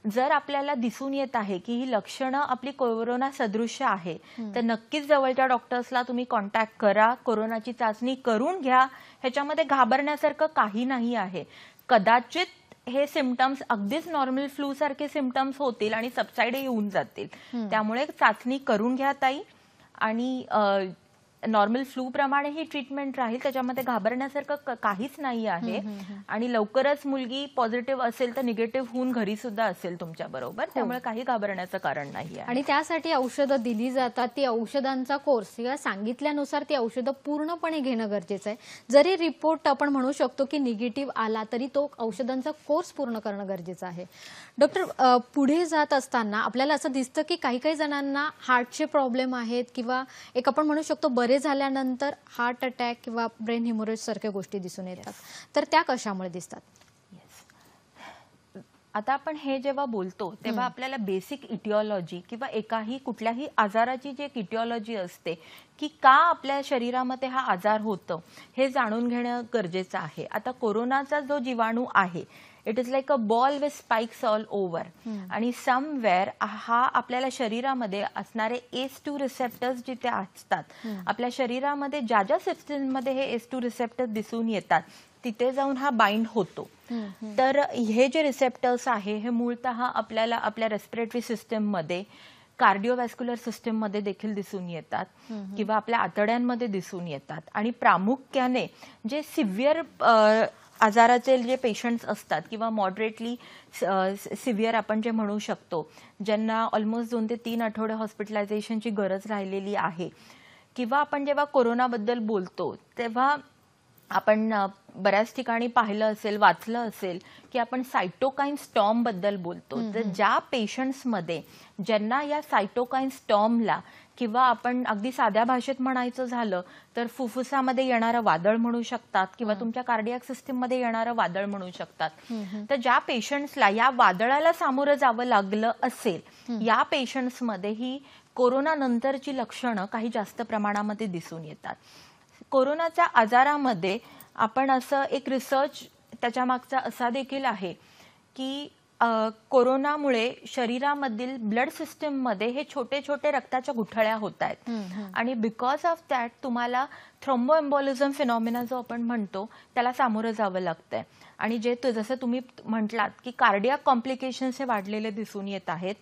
जर आपल्याला दिसून येत आहे की ही लक्षणं आपली कोरोना सदृश्य आहे तर नक्कीच जवळच्या डॉक्टर्सला तुम्ही कॉन्टॅक्ट करा, कोरोनाची चाचणी करून घ्या. ह्याच्यामध्ये घाबरण्यासारखं काही नाही आहे. कदाचित हे सिम्पटम्स अगदीच नॉर्मल फ्लू सारखे सिम्पटम्स होतील आणि सबसाइड येऊन जातील. त्यामुळे चाचणी करून घ्या ताई. आणि नॉर्मल फ्लू प्रमाणे ही ट्रीटमेंट राहील, त्याच्यामध्ये घाबरण्यासारखं काहीच नाही आहे. आणि लवकरच मुलगी पॉझिटिव्ह असेल तर निगेटिव्ह होऊन घरी सुद्धा असेल तुमच्या बरोबर, त्यामुळे काही घाबरण्याचं कारण नाही आहे. आणि त्यासाठी औषधं दिली जातात. ती औषधांचा कोर्स किंवा सांगितल्यानुसार ती औषधं पूर्णपणे घेणं गरजेचं आहे. जरी रिपोर्ट आपण म्हणू शकतो की निगेटिव्ह आला तरी तो औषधांचा कोर्स पूर्ण करणं गरजेचं आहे. डॉक्टर, पुढे जात असताना आपल्याला असं दिसतं की काही काही जणांना हार्टचे प्रॉब्लेम आहेत किंवा एक आपण म्हणू शकतो बरे झाल्यानंतर हार्ट अटॅक किंवा ब्रेन हिमोरेज सारख्या गोष्टी दिसून येतात. तर त्या कशामुळे दिसतात? आता आपण हे जेव्हा बोलतो तेव्हा आपल्याला बेसिक इटिओलॉजी किंवा एकाही कुठल्याही आजाराची जी एक इटिओलॉजी असते की का आपल्या शरीरामध्ये हा आजार होतो हे जाणून घेणं गरजेचं आहे. आता कोरोनाचा जो जीवाणू आहे, it is like a ball with spikes all over. आणि समवेअर हा आपल्याला शरीरामध्ये असणारे ACE2 रिसेप्टर्स जिथे असतात, आपल्या शरीरामध्ये ज्या ज्या सिस्टीममध्ये हे ACE2 रिसेप्टर्स दिसून येतात तिथे जाऊन हा बाइंड होतो. तर हे जे रिसेप्टर्स आहे हे मूळतः आपल्याला आपल्या रेस्पिरेटरी सिस्टम मध्ये, कार्डिओव्हॅस्क्युलर सिस्टम मध्ये देखील दिसून येतात किंवा आपल्या आतड्यांमध्ये दिसून येतात. आणि प्रामुख्याने जे सिव्हिअर आजाराचे जे पेशंट्स असतात किंवा मॉडरेटली सिव्हिअर आपण जे म्हणू शकतो, ज्यांना ऑलमोस्ट 2 ते 3 आठवडे हॉस्पिटलायझेशनची गरज राहिलेली आहे, किंवा आपण जेव्हा कोरोनाबद्दल बोलतो तेव्हा आपण बऱ्याच ठिकाणी पाहिलं असेल, वाचलं असेल की आपण सायटोकाईन स्टॉर्म बद्दल बोलतो. तर ज्या पेशंट्समध्ये ज्यांना या सायटोकाईन स्टॉर्मला किंवा आपण अगदी साध्या भाषेत म्हणायचं झालं तर फुफ्फुसामध्ये येणारं वादळ म्हणू शकतात किंवा तुमच्या कार्डियाक सिस्टीममध्ये येणारं वादळ म्हणू शकतात. तर ज्या पेशंट्सला या वादळाला सामोरं जावं लागलं असेल, या पेशंट्समध्ये ही कोरोना नंतरची लक्षणं काही जास्त प्रमाणामध्ये दिसून येतात. कोरोनाच्या आजारामध्ये आपण असं एक रिसर्च त्याच्या मागचा असा देखील आहे की कोरोनामुळे शरीरामधील ब्लड सिस्टीम मध्ये हे छोटे छोटे रक्ताच्या गुठळ्या होत आहेत आणि बिकॉज ऑफ दॅट तुम्हाला थ्रोम्बोएम्बोलिझम फिनॉमिना जो आपण म्हणतो त्याला सामोरं जावं लागतंय. आणि जे जसं तुम्ही म्हटलात की कार्डियाक कॉम्प्लिकेशन्स हे वाढलेले दिसून येत आहेत.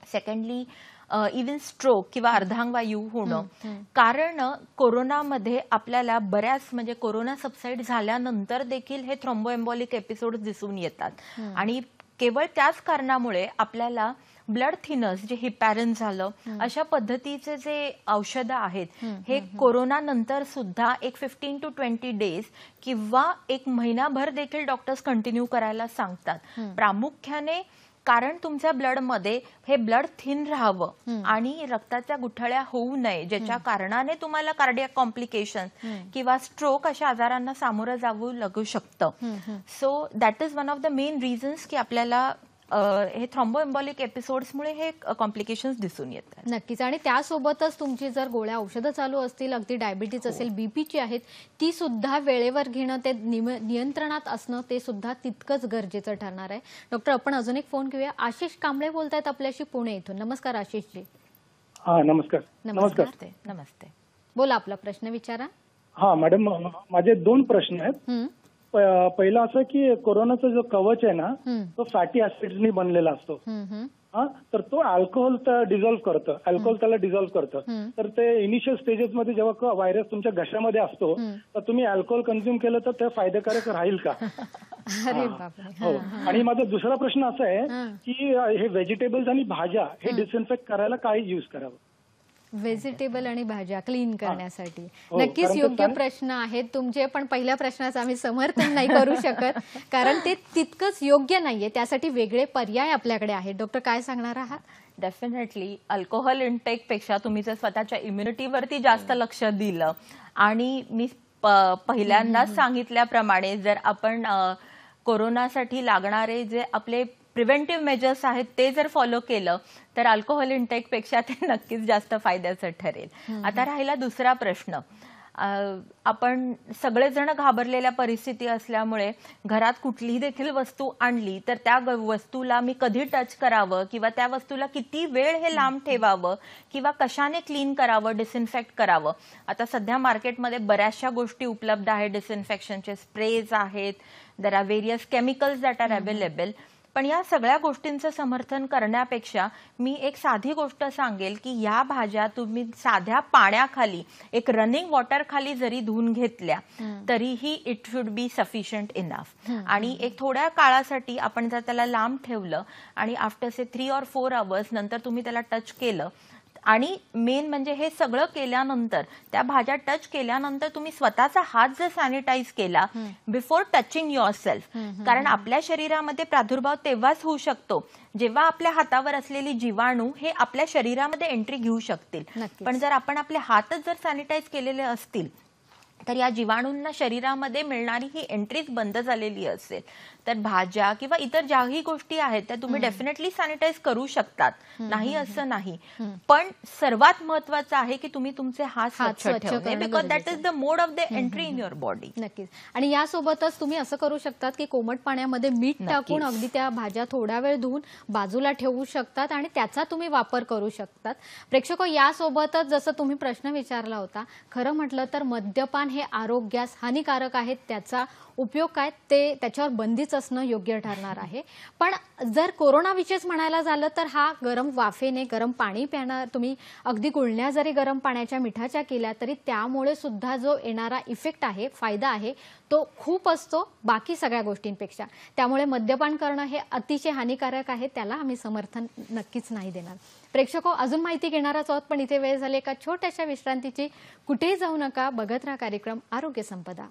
सेकंडली इव्हन स्ट्रोक किंवा अर्धांगवायू होणं. कारण कोरोनामध्ये आपल्याला बऱ्याच म्हणजे कोरोना सबसाईड झाल्यानंतर देखील हे थ्रोम्बोएम्बॉलिक एपिसोड दिसून येतात आणि केवळ त्याच कारणामुळे आपल्याला ब्लड थिनर्स जे हिपॅरिन झालं अशा पद्धतीचे जे औषधं आहेत हे कोरोना नंतर सुद्धा एक 15 to 20 डेज किंवा एक महिनाभर देखील डॉक्टर्स कंटिन्यू करायला सांगतात. प्रामुख्याने कारण तुमच्या ब्लडमध्ये हे ब्लड थिन राहावं आणि रक्ताच्या गुठळ्या होऊ नये, ज्याच्या कारणाने तुम्हाला कार्डियाक कॉम्प्लिकेशन किंवा स्ट्रोक अशा आजारांना सामोरं जावं लागू शकतं. So that is one of the main reasons की आपल्याला हे थ्रोम्बोएम्बॉलिक एपिसोड्समुळे हे कॉम्प्लिकेशन्स दिसून येतात. नक्कीच. आणि त्यासोबतच तुमची जर गोळ्या औषधं चालू असतील, अगदी डायबिटीज असेल, बीपीची आहेत, ती सुद्धा वेळेवर घेणं, ते नियंत्रणात असणं ते सुद्धा तितकंच गरजेचं ठरणार आहे. डॉक्टर, आपण अजून एक फोन घेऊया. आशिष कांबळे बोलतायत आपल्याशी पुणे इथून. नमस्कार आशिषजी. हा, नमस्कार. नमस्ते. बोला, आपला प्रश्न विचारा. हा मॅडम, माझे 2 प्रश्न आहेत. पहिला असं की कोरोनाचा जो कवच आहे ना तो फॅटी ऍसिड्सनी बनलेला असतो. हा, तर तो अल्कोहोल डिझॉल्व्ह करतं, अल्कोहोल त्याला डिझॉल्व्ह करतं. तर ते इनिशियल स्टेजेसमध्ये जेव्हा व्हायरस तुमच्या घशामध्ये असतो तर तुम्ही अल्कोहोल कन्झ्युम केलं तर ते फायदेकारक राहील का? अरे बापरे. हो. आणि माझा दुसरा प्रश्न असा आहे की हे व्हेजिटेबल्स आणि भाज्या हे डिसइन्फेक्ट करायला काय यूज करावं? व्हेजिटेबल आणि भाज्या क्लीन करण्यासाठी हो, नक्कीच कारण योग्य प्रश्न आहेत तुमचे, पण पहिल्या प्रश्नाचं आम्ही समर्थन नाही करू शकत कारण ते तितकंच योग्य नाहीये. त्यासाठी वेगळे पर्याय आपल्याकडे आहेत. डॉक्टर, काय सांगणार आहात? डेफिनेटली अल्कोहोल इंटेक पेक्षा तुम्ही जर स्वतःच्या इम्युनिटीवरती जास्त लक्ष दिलं आणि मी पहिल्यांदाच सांगितल्याप्रमाणे जर आपण कोरोनासाठी लागणारे जे आपले प्रिव्हेंटिव्ह मेजर्स आहेत ते जर फॉलो केलं तर अल्कोहोल इंटेक पेक्षा ते नक्कीच जास्त फायद्याचं ठरेल. आता राहिला दुसरा प्रश्न. आपण सगळेजण घाबरलेल्या परिस्थिती असल्यामुळे घरात कुठलीही देखील वस्तू आणली तर त्या वस्तूला मी कधी टच करावं किंवा त्या वस्तूला किती वेळ हे लांब ठेवावं किंवा कशाने क्लीन करावं, डिसइन्फेक्ट करावं. आता सध्या मार्केटमध्ये बऱ्याचशा गोष्टी उपलब्ध आहेत. डिसइन्फेक्शनचे स्प्रेज आहेत, there are various chemicals that are available. पण या सगळ्या गोष्टींचं समर्थन करण्यापेक्षा मी एक साधी गोष्ट सांगेल की या भाज्या तुम्ही साध्या पाण्याखाली एक रनिंग वॉटर खाली जरी धुवून घेतल्या तरीही it should be sufficient enough. आणि एक थोड्या काळासाठी आपण जर त्याला लांब ठेवलं आणि आफ्टर 3 or 4 hours नंतर तुम्ही त्याला टच केलं आणि मेन म्हणजे हे सगळं केल्यानंतर त्या भाज्या टच केल्यानंतर तुम्ही स्वतःचा हात जर सॅनिटाईज केला बिफोर टचिंग युअर सेल्फ, कारण आपल्या शरीरामध्ये प्रादुर्भाव तेव्हाच होऊ शकतो जेव्हा आपल्या हातावर असलेली जीवाणू हे आपल्या शरीरामध्ये एंट्री घेऊ शकतील. पण जर आपण आपले हातच जर सॅनिटाईज केलेले असतील तर या जीवाणूंना शरीरामध्ये मिळणारी ही एंट्रीज बंद झालेली असेल तर भाज्या किंवा इतर ज्याही गोष्टी आहेत त्या तुम्ही डेफिनेटली सॅनिटाईज करू शकतात, नाही असं नाही. पण सर्वात महत्वाचं आहे की तुम्ही तुमचे हात स्वच्छ ठेवणे, because that is the mode of the entry in your body. नक्कीच. आणि यासोबतच तुम्ही असं करू शकतात की कोमट पाण्यामध्ये मीठ टाकून अगदी त्या भाज्या थोडा वेळ धुवून बाजूला ठेवू शकतात आणि त्याचा तुम्ही वापर करू शकतात. प्रेक्षको, यासोबतच जसं तुम्ही प्रश्न विचारला होता, खरं म्हटलं तर मद्यपान हे आरोग्यास हानिकारक आहे, त्याचा उपयोग काय ते त्याच्यावर बंदीच असणं योग्य ठरणार आहे. पण जर कोरोनाविषयीच म्हणायला झालं तर हा गरम वाफेने गरम पाणी पिणार, तुम्ही अगदी गुळण्या जरी गरम पाण्याच्या मिठाच्या केल्या तरी त्यामुळे सुद्धा जो येणारा इफेक्ट आहे, फायदा आहे, तो खूप असतो बाकी सगळ्या गोष्टींपेक्षा. त्यामुळे मद्यपान करणं हे अतिशय हानिकारक आहे, त्याला आम्ही समर्थन नक्कीच नाही देणार. प्रेक्षको, अजून माहिती घेणारच आहोत पण इथे वेळ झाली एका छोट्याशा विश्रांतीची. कुठेही जाऊ नका, बघत राहा कार्यक्रम आरोग्य संपदा.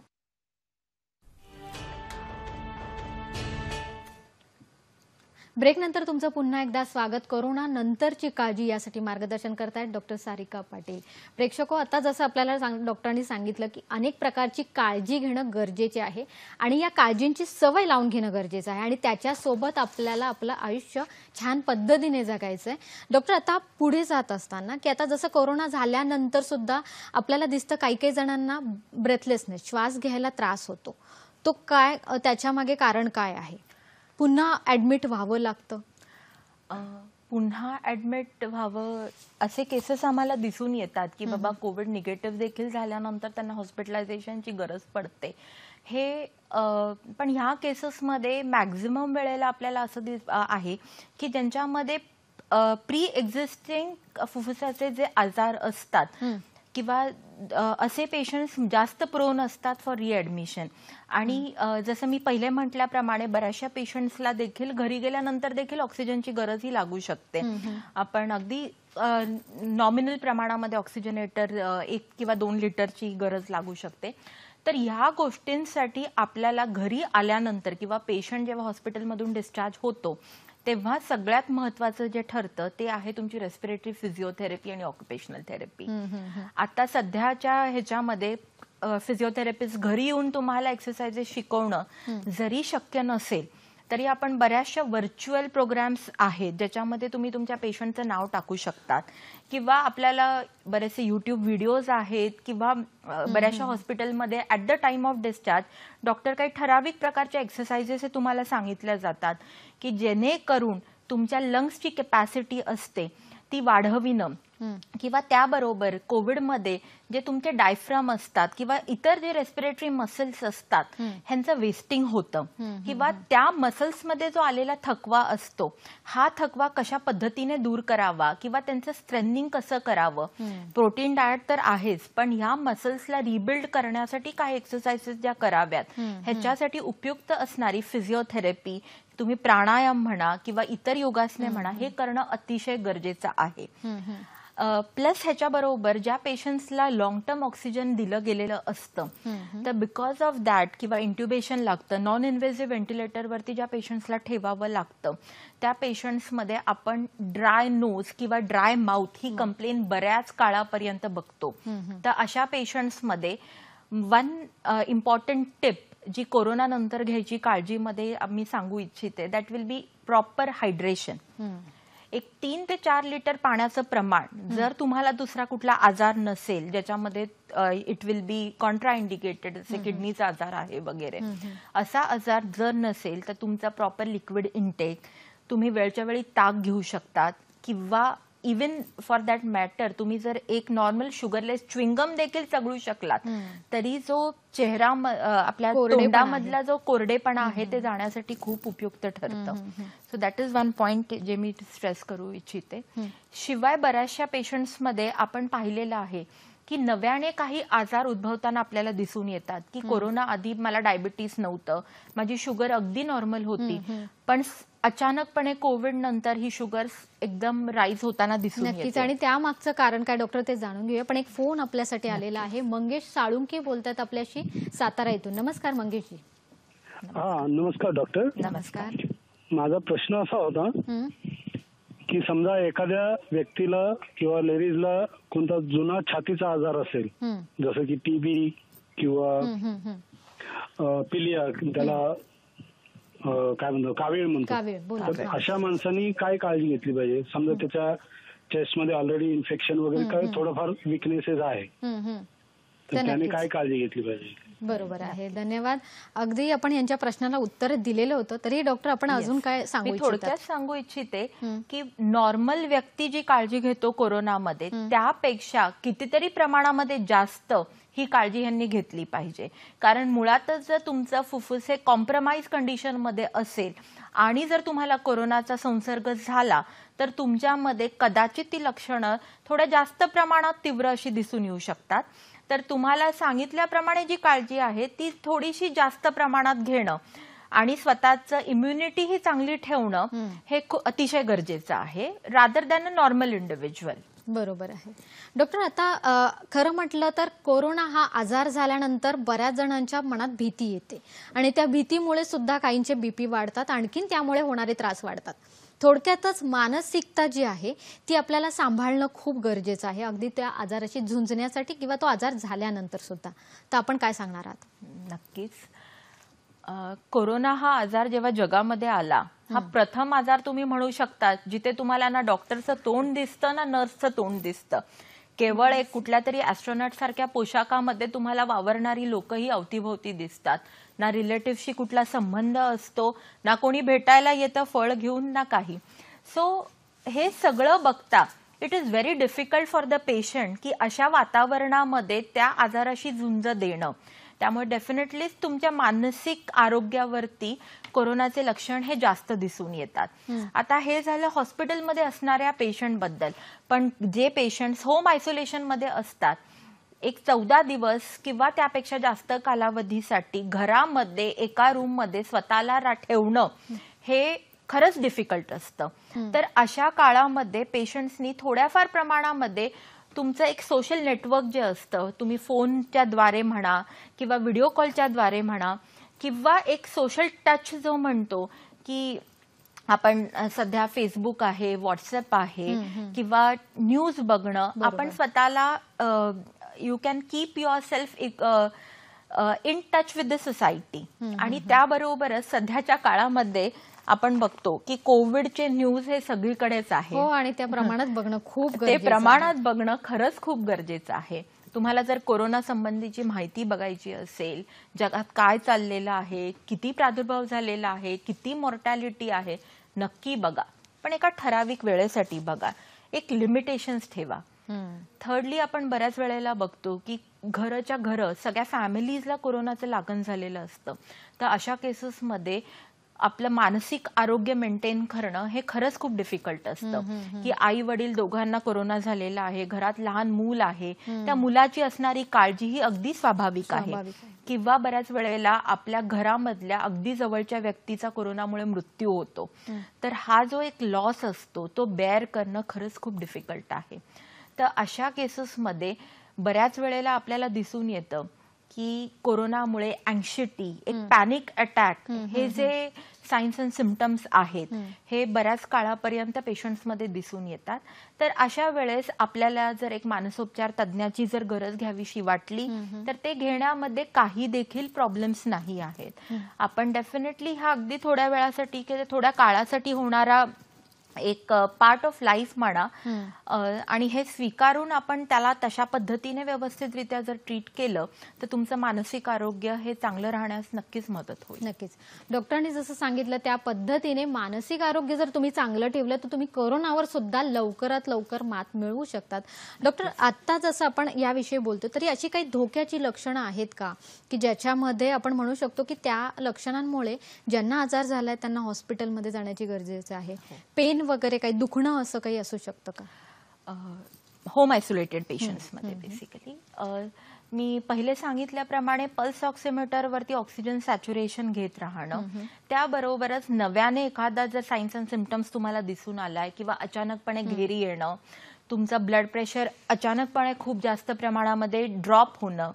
ब्रेक नंतर तुमचं पुन्हा एकदा स्वागत. कोरोना नंतरची काळजी यासाठी मार्गदर्शन करतायत डॉक्टर सारिका पाटील. प्रेक्षको, आता जसं आपल्याला डॉक्टरांनी सांगितलं की अनेक प्रकारची काळजी घेणं गरजेचे आहे आणि या काळजींची सवय लावून घेणं गरजेचं आहे आणि त्याच्यासोबत आपल्याला आपलं आयुष्य छान पद्धतीने जगायचं आहे. डॉक्टर, आता पुढे जात असताना की आता जसं कोरोना झाल्यानंतर सुद्धा आपल्याला दिसतं काही काही जणांना ब्रेथलेसनेस, श्वास घ्यायला त्रास होतो, तो काय, त्याच्यामागे कारण काय आहे? पुन्हा ऍडमिट व्हावं लागतं? पुन्हा ऍडमिट व्हावं असे केसेस आम्हाला दिसून येतात की बाबा कोविड निगेटिव्ह देखील झाल्यानंतर त्यांना हॉस्पिटलायझेशनची गरज पडते. हे पण ह्या केसेसमध्ये मॅक्झिमम वेळेला आपल्याला असं आहे की ज्यांच्यामध्ये प्री एक्झिस्टिंग फुफ्फुसाचे जे आजार असतात किंवा असे पेशंट्स जास्त प्रोन असतात फॉर रिॲडमिशन. आणि जसं मी पहिले म्हटल्याप्रमाणे बऱ्याचशा पेशंट्सला देखील घरी गेल्यानंतर देखील ऑक्सिजनची गरज ही लागू शकते. आपण अगदी नॉमिनल प्रमाणामध्ये ऑक्सिजनेटर 1 किंवा 2 लिटरची गरज लागू शकते. तर ह्या गोष्टींसाठी आपल्याला घरी आल्यानंतर किंवा पेशंट जेव्हा हॉस्पिटलमधून डिस्चार्ज होतो तेव्हा सगळ्यात महत्वाचं जे ठरतं ते आहे तुमची रेस्पिरेटरी फिजिओथेरपी आणि ऑक्युपेशनल थेरपी. आता सध्याच्या ह्याच्यामध्ये फिजिओथेरपिस्ट घरी येऊन तुम्हाला एक्सरसाइजेस शिकवणं जरी शक्य नसेल तरी आपण बऱ्याचशा व्हर्च्युअल प्रोग्राम्स आहेत ज्याच्यामध्ये तुम्ही तुमच्या पेशंटचं नाव टाकू शकतात किंवा आपल्याला बरेचसे युट्यूब व्हिडिओज आहेत किंवा बऱ्याचशा हॉस्पिटलमध्ये at the time of discharge doctor काही ठराविक प्रकारच्या एक्सरसाइजेस हे तुम्हाला सांगितल्या जातात की जेणेकरून तुमच्या लंग्सची कॅपॅसिटी असते ती वाढविणं किंवा त्याबरोबर कोविडमध्ये जे तुमचे डायफ्राम असतात किंवा इतर जे रेस्पिरेटरी मसल्स असतात ह्यांचं वेस्टिंग होतं किंवा त्या मसल्समध्ये जो आलेला थकवा असतो हा थकवा कशा पद्धतीने दूर करावा किंवा त्यांचं स्ट्रेंथनिंग कसं करावं. प्रोटीन डाएट तर आहेच पण ह्या मसल्सला रिबिल्ड करण्यासाठी काही एक्सरसाइजेस ज्या कराव्यात ह्याच्यासाठी उपयुक्त असणारी फिजिओथेरपी तुम्ही प्राणायाम म्हणा किंवा इतर योगासने म्हणा हे करणं अतिशय गरजेचं आहे. प्लस ह्याच्याबरोबर ज्या पेशंट्सला लॉंग टर्म ऑक्सिजन दिलं गेलेलं असतं तर बिकॉज ऑफ दॅट किंवा इंट्युबेशन लागतं नॉन इन्व्हेसिव्ह व्हेंटिलेटरवरती ज्या पेशंट्सला ठेवावं लागतं त्या पेशंट्समध्ये आपण ड्राय नोज किंवा ड्राय माउथ ही कंप्लेन बऱ्याच काळापर्यंत बघतो. तर अशा पेशंट्समध्ये वन इम्पॉर्टंट टिप जी कोरोना नंतर घ्यायची काळजीमध्ये मी सांगू इच्छिते that will be proper hydration. एक 3 ते 4 लिटर पाण्याचं प्रमाण जर तुम्हाला दुसरा कुठला आजार नसेल ज्याच्यामध्ये it will be Contra indicated जसे किडनीचा आजार आहे वगैरे असा आजार जर नसेल तर तुमचा प्रॉपर लिक्विड इनटेक तुम्ही वेळच्या वेळी ताक घेऊ शकतात किंवा इवन फॉर दॅट मॅटर तुम्ही जर एक नॉर्मल शुगरलेस च्विंगम देखील चगळू शकलात तरी जो चेहरा आपल्या तोंडामधला जो कोरडेपणा आहे ते जाण्यासाठी खूप उपयुक्त ठरतं. So that is one point जे मी स्ट्रेस करू इच्छिते. शिवाय बऱ्याचशा पेशंट्समध्ये आपण पाहिलेलं आहे की नव्याने काही आजार उद्भवताना आपल्याला दिसून येतात की कोरोना आधी मला डायबिटीस नव्हतं माझी शुगर अगदी नॉर्मल होती पण अचानकपणे कोविड नंतर ही शुगर एकदम राईज होताना दिसून येते. नक्कीच आणि त्यामागचं कारण काय डॉक्टर ते जाणून घेऊया. पण एक फोन आपल्यासाठी आलेला आहे. मंगेश साळुंके बोलतात आपल्याशी सातारा येथून. नमस्कार मंगेशजी. नमस्कार डॉक्टर. नमस्कार. माझा प्रश्न असा होता की समजा एखाद्या व्यक्तीला किंवा लेडीजला कोणता जुना छातीचा आजार असेल जसं की टीबी किंवा पिलिया त्याला काय म्हणतो कावीळ म्हणतो तर अशा माणसांनी काय काळजी घेतली पाहिजे. समजा त्याच्या चेस्टमध्ये ऑलरेडी इन्फेक्शन वगैरे काय थोडंफार विकनेसेस आहे तर त्याने काय काळजी घेतली पाहिजे. बरोबर आहे. धन्यवाद. अगदी आपण यांच्या प्रश्नाला उत्तर दिलेलं होतं तरी डॉक्टर आपण अजून काय सांगू थोडक्यात सांगू इच्छिते की नॉर्मल व्यक्ती जी काळजी घेतो कोरोनामध्ये त्यापेक्षा कितीतरी प्रमाणामध्ये जास्त ही काळजी यांनी घेतली पाहिजे. कारण मुळातच जर तुमचं फुफ्फुस हे कॉम्प्रोमाइज कंडिशनमध्ये असेल आणि जर तुम्हाला कोरोनाचा संसर्ग झाला तर तुमच्यामध्ये कदाचित ती लक्षणं थोड्या जास्त प्रमाणात तीव्र अशी दिसून येऊ शकतात. तर तुम्हाला सांगितल्याप्रमाणे जी काळजी आहे ती थोडीशी जास्त प्रमाणात घेणं आणि स्वतःचं इम्युनिटी ही चांगली ठेवणं हे अतिशय गरजेचं आहे rather than a normal individual. बरोबर आहे. डॉक्टर आता खरं म्हटलं तर कोरोना हा आजार झाल्यानंतर बऱ्याच जणांच्या मनात भीती येते आणि त्या भीतीमुळे सुद्धा काहींचे बीपी वाढतात आणखीन त्यामुळे होणारे त्रास वाढतात. थोडक्यातच मानसिकता जी आहे ती आपल्याला सांभाळणं खूप गरजेचं आहे अगदी त्या आजाराशी झुंजण्यासाठी किंवा तो आजार झाल्यानंतर सुद्धा. तर आपण काय सांगणार आहात. नक्कीच कोरोना हा आजार जेव्हा जगामध्ये आला हा प्रथम आजार तुम्ही म्हणू शकता जिथे तुम्हाला ना डॉक्टरचं तोंड दिसतं ना नर्सचं तोंड दिसतं. केवळ एक कुठल्या तरी ॲस्ट्रोनॉट सारख्या पोशाखामध्ये तुम्हाला वावरणारी लोकही अवतीभोवती दिसतात. ना रिलेटिव्हशी कुठला संबंध असतो ना कोणी भेटायला येतं फळ घेऊन ना काही. सो हे सगळं बघता it is very difficult for the patient की अशा वातावरणामध्ये त्या आजाराशी झुंज देणं. त्यामुळे डेफिनेटलीच तुमच्या मानसिक आरोग्यावरती कोरोनाचे लक्षण हे जास्त दिसून येतात. आता हे झालं हॉस्पिटलमध्ये असणाऱ्या पेशंटबद्दल. पण जे पेशंट्स होम आयसोलेशनमध्ये असतात, एक 14 दिवस किंवा त्यापेक्षा जास्त कालावधीसाठी घरामध्ये एका रूममध्ये स्वतःला ठेवणं हे खरंच डिफिकल्ट असतं. तर अशा काळामध्ये पेशंट्सनी थोड्याफार प्रमाणामध्ये तुमचं एक सोशल नेटवर्क जे असतं, तुम्ही फोनच्या द्वारे म्हणा किंवा व्हिडिओ कॉलच्या द्वारे म्हणा किंवा एक सोशल टच जो म्हणतो की आपण सध्या फेसबुक आहे, व्हॉट्सअप आहे किंवा न्यूज बघणं, आपण स्वतःला you can keep your self in touch with the society. आणि त्याबरोबरच सध्याच्या काळामध्ये आपण बघतो की कोविडचे न्यूज हे सगळीकडेच आहे. हो, आणि त्या प्रमाणात बघणं खूप ते गरजेचं प्रमाणात बघणं खरंच खूप गरजेचं आहे. तुम्हाला जर कोरोना संबंधीची माहिती बघायची असेल, जगात काय चाललेलं आहे, किती प्रादुर्भाव झालेला आहे, किती मॉर्टॅलिटी आहे, नक्की बघा. पण एका ठराविक वेळेसाठी बघा, एक लिमिटेशन्स ठेवा. थर्डली आपण बऱ्याच वेळेला बघतो की घरच्या घर सगळ्या फॅमिलीजला कोरोनाचं लागण झालेलं असतं. तर अशा केसेसमध्ये आपलं मानसिक आरोग्य मेंटेन करणं हे खरंच खूप डिफिकल्ट असतं. की आई वडील दोघांना कोरोना झालेला आहे, घरात लहान मूल आहे, त्या मुलाची असणारी काळजी ही अगदी स्वाभाविक आहे. किंवा बऱ्याच वेळेला आपल्या घरामधल्या अगदी जवळच्या व्यक्तीचा कोरोनामुळे मृत्यू होतो. तर हा जो एक लॉस असतो तो बेअर करणं खरंच खूप डिफिकल्ट आहे. तर अशा केसेसमध्ये बऱ्याच वेळेला आपल्याला दिसून येतं की कोरोनामुळे अँक्झायटी, एक पॅनिक अटॅक हे जे सायन्स अँड सिम्पटम्स आहेत हे बऱ्याच काळापर्यंत पेशंट्समध्ये दिसून येतात. तर अशा वेळेस आपल्याला जर एक मानसोपचार तज्ञाची जर गरज घ्यावीशी वाटली तर ते घेण्यामध्ये काही देखील प्रॉब्लेम्स नाही आहेत. आपण डेफिनेटली हा अगदी थोड्या वेळासाठी किंवा थोड्या काळासाठी होणारा एक पार्ट ऑफ लाईफ म्हणा, आणि हे स्वीकारून आपण त्याला तशा पद्धतीने व्यवस्थितरित्या जर ट्रीट केलं तर तुमचं मानसिक आरोग्य हे चांगलं राहण्यास नक्कीच मदत होईल. नक्कीच. डॉक्टरांनी जसं सांगितलं त्या पद्धतीने मानसिक आरोग्य जर तुम्ही चांगलं ठेवलं तर तुम्ही कोरोनावर सुद्धा लवकरात लवकर मात मिळवू शकतात. डॉक्टर, आता जसं आपण याविषयी बोलतो तरी अशी काही धोक्याची लक्षणं आहेत का की ज्याच्यामध्ये आपण म्हणू शकतो की त्या लक्षणांमुळे ज्यांना आजार झालाय त्यांना हॉस्पिटलमध्ये जाण्याची गरजेचं आहे? पेन वगैरे काही दुखणं असं काही असू शकतं का होम आयसोलेटेड पेशंट्समध्ये? बेसिकली मी पहिले सांगितल्याप्रमाणे पल्स ऑक्सिमीटरवरती ऑक्सिजन सॅच्युरेशन घेत राहणं, त्याबरोबरच नव्याने एखादा जर सायन्स अँड सिम्पटम्स तुम्हाला दिसून आलाय किंवा अचानकपणे घेरी येणं, तुमचं ब्लड प्रेशर अचानकपणे खूप जास्त प्रमाणामध्ये ड्रॉप होणं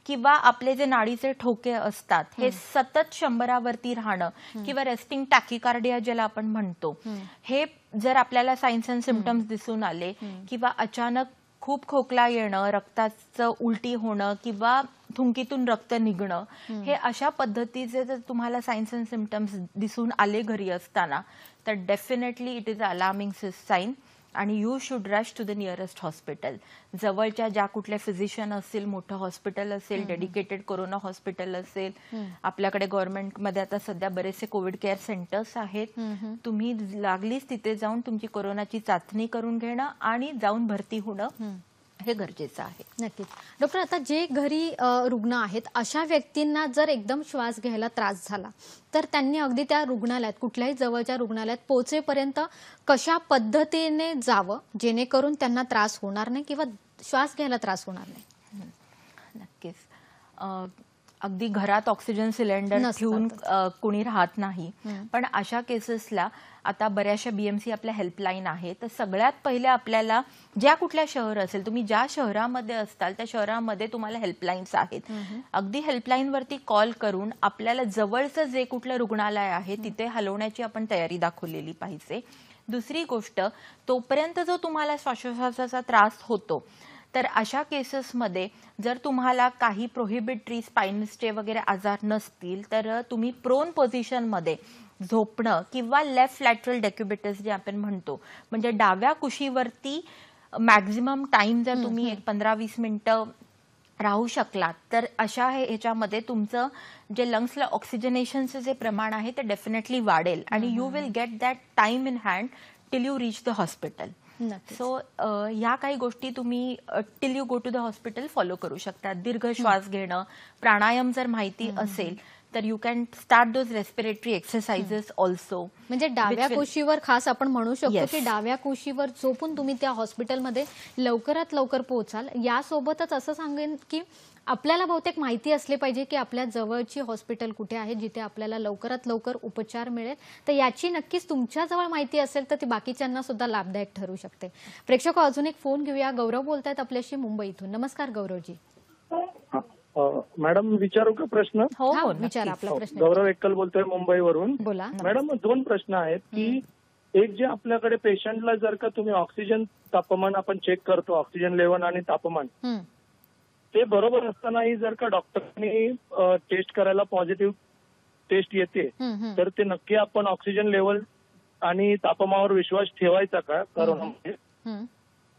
किंवा आपले जे नाडीचे ठोके असतात हे सतत 100वरती राहणं किंवा रेस्टिंग टॅकिकार्डिया ज्याला आपण म्हणतो, हे जर आपल्याला सायन्स अँड सिम्पटम्स दिसून आले किंवा अचानक खूप खोकला येणं, रक्ताचं उलटी होणं किंवा थुंकीतून रक्त निघणं, हे अशा पद्धतीचे जर तुम्हाला सायन्स अँड सिम्पटम्स दिसून आले घरी असताना तर definitely it is a alarming sign आणि you should rush to the nearest hospital. जवळच्या ज्या कुठल्या फिजिशियन असतील, मोठं हॉस्पिटल असेल, डेडिकेटेड कोरोना हॉस्पिटल असेल, आपल्याकडे गव्हर्नमेंटमध्ये आता सध्या बरेचसे कोविड केअर सेंटर्स आहेत, तुम्ही लागलीच तिथे जाऊन तुमची कोरोनाची चाचणी करून घेणं आणि जाऊन भरती होणं हे गरजेचं आहे. नक्कीच. डॉक्टर, आता जे घरी रुग्ण आहेत अशा व्यक्तींना जर एकदम श्वास घ्यायला त्रास झाला तर त्यांनी अगदी त्या रुग्णालयात, कुठल्याही जवळच्या रुग्णालयात पोहोचेपर्यंत कशा पद्धतीने जावं जेणेकरून त्यांना त्रास होणार नाही किंवा श्वास घ्यायला त्रास होणार नाही? नक्कीच. अगदी घरात ऑक्सिजन सिलेंडर ठेवून कुणी राहत नाही, पण अशा केसेसला आता बऱ्याचशा बीएमसी आपल्या हेल्पलाईन आहे. तर सगळ्यात पहिले आपल्याला ज्या कुठल्या शहर असेल, तुम्ही ज्या शहरामध्ये असताल त्या शहरामध्ये तुम्हाला हेल्पलाईन्स आहेत. अगदी हेल्पलाईनवरती कॉल करून आपल्याला जवळचं जे कुठलं रुग्णालय आहे तिथे हलवण्याची आपण तयारी दाखवलेली पाहिजे. दुसरी गोष्ट, तोपर्यंत जो तुम्हाला श्वासोच्छवासाचा त्रास होतो तर अशा केसेसमध्ये जर तुम्हाला काही प्रोहिबिटरी स्पाइन स्टे वगैरे आजार नसतील तर तुम्ही प्रोन पोझिशनमध्ये झोपणं किंवा लेफ्ट लॅटरल डेक्युबिटस जे आपण म्हणतो, म्हणजे डाव्या कुशीवरती मॅक्झिमम टाइम जर तुम्ही एक 15-20 मिनिटं राहू शकलात तर अशा ह्याच्यामध्ये तुमचं जे लंग्सला ऑक्सिजनेशनचं जे प्रमाण आहे ते डेफिनेटली वाढेल आणि you will get that time in hand till you reach the hospital. नक्कीच. सो ह्या काही गोष्टी तुम्ही till you go to the hospital follow करू शकता. दीर्घ श्वास घेणं, प्राणायाम जर माहिती असेल तर you can start those respiratory exercises also. म्हणजे डाव्या कुशीवर खास आपण म्हणू शकतो Yes. की डाव्या कुशीवर झोपून तुम्ही त्या हॉस्पिटलमध्ये लवकरात लवकर पोहोचाल. यासोबतच असं सांगेन की आपल्याला बहुतेक माहिती असले पाहिजे की आपल्या जवळची हॉस्पिटल कुठे आहे जिथे आपल्याला लवकरात लवकर उपचार मिळेल. तर याची नक्कीच तुमच्याजवळ माहिती असेल तर ती बाकीच्यांना सुद्धा लाभदायक ठरू शकते. प्रेक्षक अजून एक फोन घेऊया. गौरव बोलतायत आपल्याशी मुंबईतून. नमस्कार गौरवजी. मॅडम विचारू का प्रश्न? हो हा, हो विचारा नक्कीच. आपला प्रश्न. गौरव एक्कल बोलतोय मुंबईवरून. बोला. मॅडम 2 प्रश्न आहेत की एक जे आपल्याकडे पेशंटला जर का तुम्ही ऑक्सिजन तापमान आपण चेक करतो, ऑक्सिजन लेवल आणि तापमान हं, ते बरोबर असतानाही जर का डॉक्टरांनी टेस्ट करायला पॉझिटिव्ह टेस्ट येते हं, हं. तर ते नक्की आपण ऑक्सिजन लेवल आणि तापमानावर विश्वास ठेवायचा का करोनामध्ये? हं,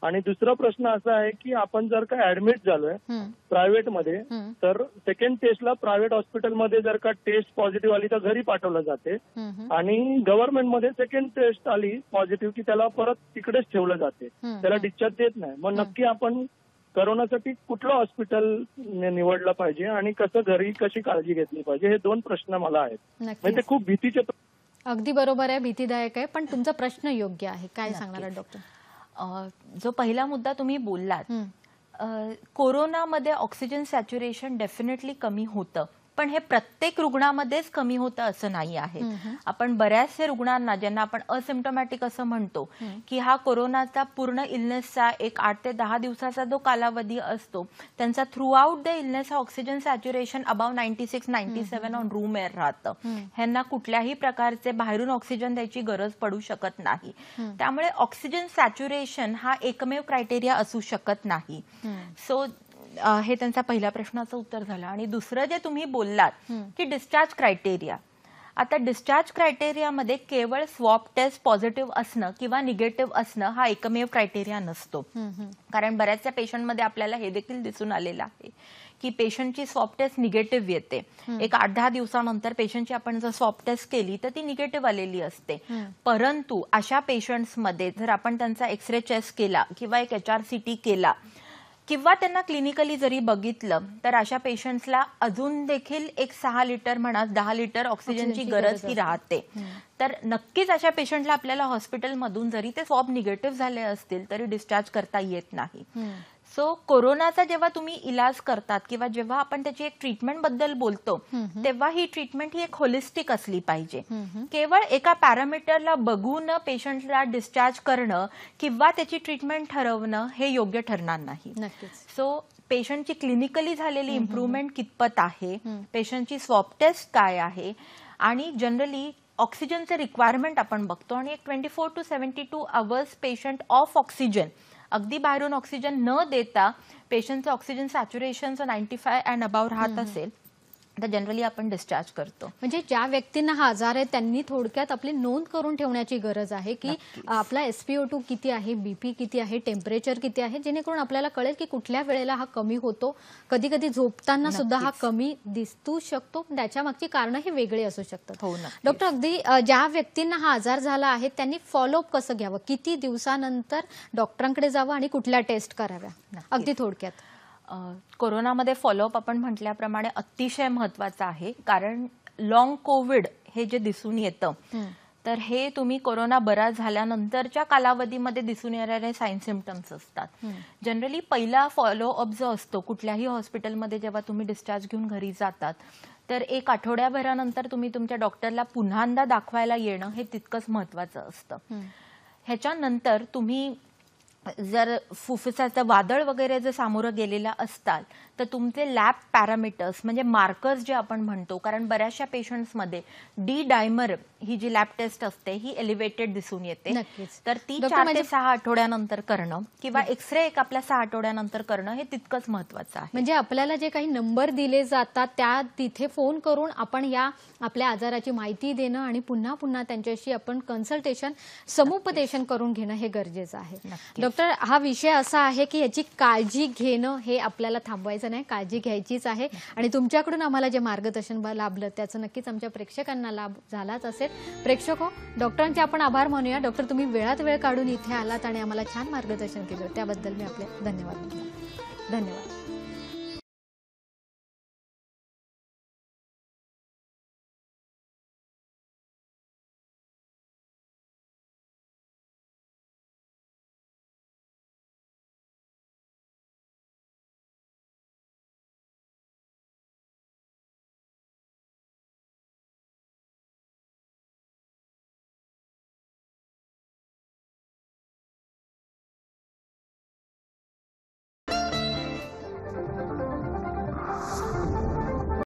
आणि दुसरा प्रश्न असा आहे की आपण जर का ऍडमिट झालोय हं, प्रायव्हेटमध्ये हं, तर सेकंड टेस्टला प्रायव्हेट हॉस्पिटलमध्ये जर का टेस्ट पॉझिटिव्ह आली तर घरी पाठवलं जाते हं, हं. आणि गव्हर्नमेंटमध्ये सेकंड टेस्ट आली पॉझिटिव्ह की त्याला परत तिकडेच ठेवलं जाते, हं, त्याला डिस्चार्ज देत नाही. मग नक्की आपण करोनासाठी कुठलं हॉस्पिटल निवडलं पाहिजे आणि कसं घरी कशी काळजी घेतली पाहिजे, हे 2 प्रश्न मला आहेत. म्हणजे ते नक्कीच. खूप भीतीचे अगदी बरोबर आहे, भीतीदायक आहे, पण तुमचा प्रश्न योग्य आहे. काय सांगणार आहात डॉक्टर? जो पहिला मुद्दा तुम्ही बोललात, कोरोनामध्ये ऑक्सिजन सॅच्युरेशन डेफिनेटली कमी होतं, पण हे प्रत्येक रुग्णामध्येच कमी होतं असं नाही आहे. आपण बऱ्याचशा रुग्णांना ज्यांना आपण असिम्प्टोमॅटिक असं म्हणतो की हा कोरोनाचा पूर्ण इलनेसचा एक 8 ते 10 दिवसाचा जो कालावधी असतो त्यांचा थ्रू आउट द इलनेस हा oxygen saturation above 96-97 on room air राहतं. ह्यांना कुठल्याही प्रकारचे बाहेरून ऑक्सिजन द्यायची गरज पडू शकत नाही. त्यामुळे ऑक्सिजन सॅच्युरेशन हा एकमेव क्रायटेरिया असू शकत नाही. सो हे त्यांचा पहिल्या प्रश्नाचं उत्तर झालं. आणि दुसरं जे तुम्ही बोललात की डिस्चार्ज क्रायटेरिया, आता डिस्चार्ज क्रायटेरियामध्ये केवळ स्वॉब टेस्ट पॉझिटिव्ह असणं किंवा निगेटिव्ह असणं हा एकमेव क्रायटेरिया नसतो. कारण बऱ्याचशा पेशंटमध्ये आपल्याला हे देखील दिसून आलेलं आहे की पेशंटची स्वॉब टेस्ट निगेटिव्ह येते. एक 8-10 दिवसानंतर पेशंटची आपण जर स्वॉब टेस्ट केली तर ती निगेटिव्ह आलेली असते. परंतु अशा पेशंट्समध्ये जर आपण त्यांचा एक्सरे चेस्ट केला किंवा एक HRCT केला किंवा त्यांना क्लिनिकली जरी बघितलं तर अशा पेशंट्सला अजून देखील एक 6 लिटर म्हणा 10 लिटर ऑक्सिजनची गरज ही राहते. तर नक्कीच अशा पेशंटला आपल्याला हॉस्पिटलमधून जरी ते स्वॉब निगेटिव्ह झाले असतील तरी डिस्चार्ज करता येत नाही. सो कोरोनाचा जेव्हा तुम्ही इलाज करतात किंवा जेव्हा आपण त्याची एक ट्रीटमेंट बद्दल बोलतो तेव्हा ही ट्रीटमेंट ही एक होलिस्टिक असली पाहिजे. केवळ एका पॅरामीटरला बघून पेशंटला डिस्चार्ज करणं किंवा त्याची ट्रीटमेंट ठरवणं हे योग्य ठरणार नाही. सो पेशंटची क्लिनिकली झालेली इम्प्रूव्हमेंट कितपत आहे, पेशंटची स्वॉब टेस्ट काय आहे आणि जनरली ऑक्सिजनचे रिक्वायरमेंट आपण बघतो आणि एक 24 to 72 hours patient of oxygen, अगदी बाहेरून ऑक्सिजन न देता पेशंटचं ऑक्सिजन सॅच्युरेशनचं 95 अँड अबाव राहत असेल तर जनरली आपण डिस्चार्ज करतो. म्हणजे ज्या व्यक्तींना हा आजार आहे त्यांनी थोडक्यात आपली नोंद करून ठेवण्याची गरज आहे की आपला SpO2 किती आहे, BP किती आहे, टेम्परेचर किती आहे, जेणेकरून आपल्याला कळेल की कुठल्या वेळेला हा कमी होतो. कधी कधी झोपताना सुद्धा हा कमी दिसू शकतो. त्याच्या मागची कारणं हे वेगळे असू शकतात. डॉक्टर, अगदी ज्या व्यक्तींना हा आजार झाला आहे त्यांनी फॉलोअप कसं घ्यावं, किती दिवसानंतर डॉक्टरांकडे जावं आणि कुठल्या टेस्ट कराव्या, अगदी थोडक्यात? कोरोनामध्ये फॉलोअप आपण म्हटल्याप्रमाणे अतिशय महत्वाचं आहे. कारण लॉंग कोविड हे जे दिसून येतं तर हे तुम्ही कोरोना बरा झाल्यानंतरच्या कालावधीमध्ये दिसून येणारे साइन सिम्पटम्स असतात. जनरली पहिला फॉलोअप जो असतो कुठल्याही हॉस्पिटलमध्ये जेव्हा तुम्ही डिस्चार्ज घेऊन घरी जातात तर 1 आठवड्याभरानंतर तुम्ही तुमच्या डॉक्टरला पुन्हांदा दाखवायला येणं हे तितकंच महत्वाचं असतं. ह्याच्यानंतर तुम्ही जर फुफ्फुसाचं वादळ वगैरे जर सामोरं गेलेला असताल तर तुमचे लॅब पॅरामीटर्स म्हणजे मार्कर्स जे आपण म्हणतो, कारण बऱ्याचशा पेशंट्समध्ये डी डायमर ही जी लॅब टेस्ट असते ही एलिव्हेटेड दिसून येते. तर ती 4 ते 6 आठवड्यानंतर करणं किंवा एक्सरे एक आपल्या 6 आठवड्यानंतर करणं हे तितकंच महत्वाचं आहे. म्हणजे आपल्याला जे काही नंबर दिले जातात त्या तिथे फोन करून आपण या आपल्या आजाराची माहिती देणं आणि पुन्हा पुन्हा त्यांच्याशी आपण कन्सल्टेशन समुपदेशन करून घेणं हे गरजेचं आहे. डॉक्टर डॉक्टर, हा विषय असा आहे की याची काळजी घेणं हे आपल्याला थांबवायचं नाही, काळजी घ्यायचीच आहे. आणि तुमच्याकडून आम्हाला जे मार्गदर्शन लाभलं त्याचं नक्कीच आमच्या प्रेक्षकांना लाभ झालाच असेल. प्रेक्षक हो, डॉक्टरांचे आपण आभार मानूया. डॉक्टर, तुम्ही वेळात वेळ काढून इथे आलात आणि आम्हाला छान मार्गदर्शन केलं, त्याबद्दल मी आपले धन्यवाद.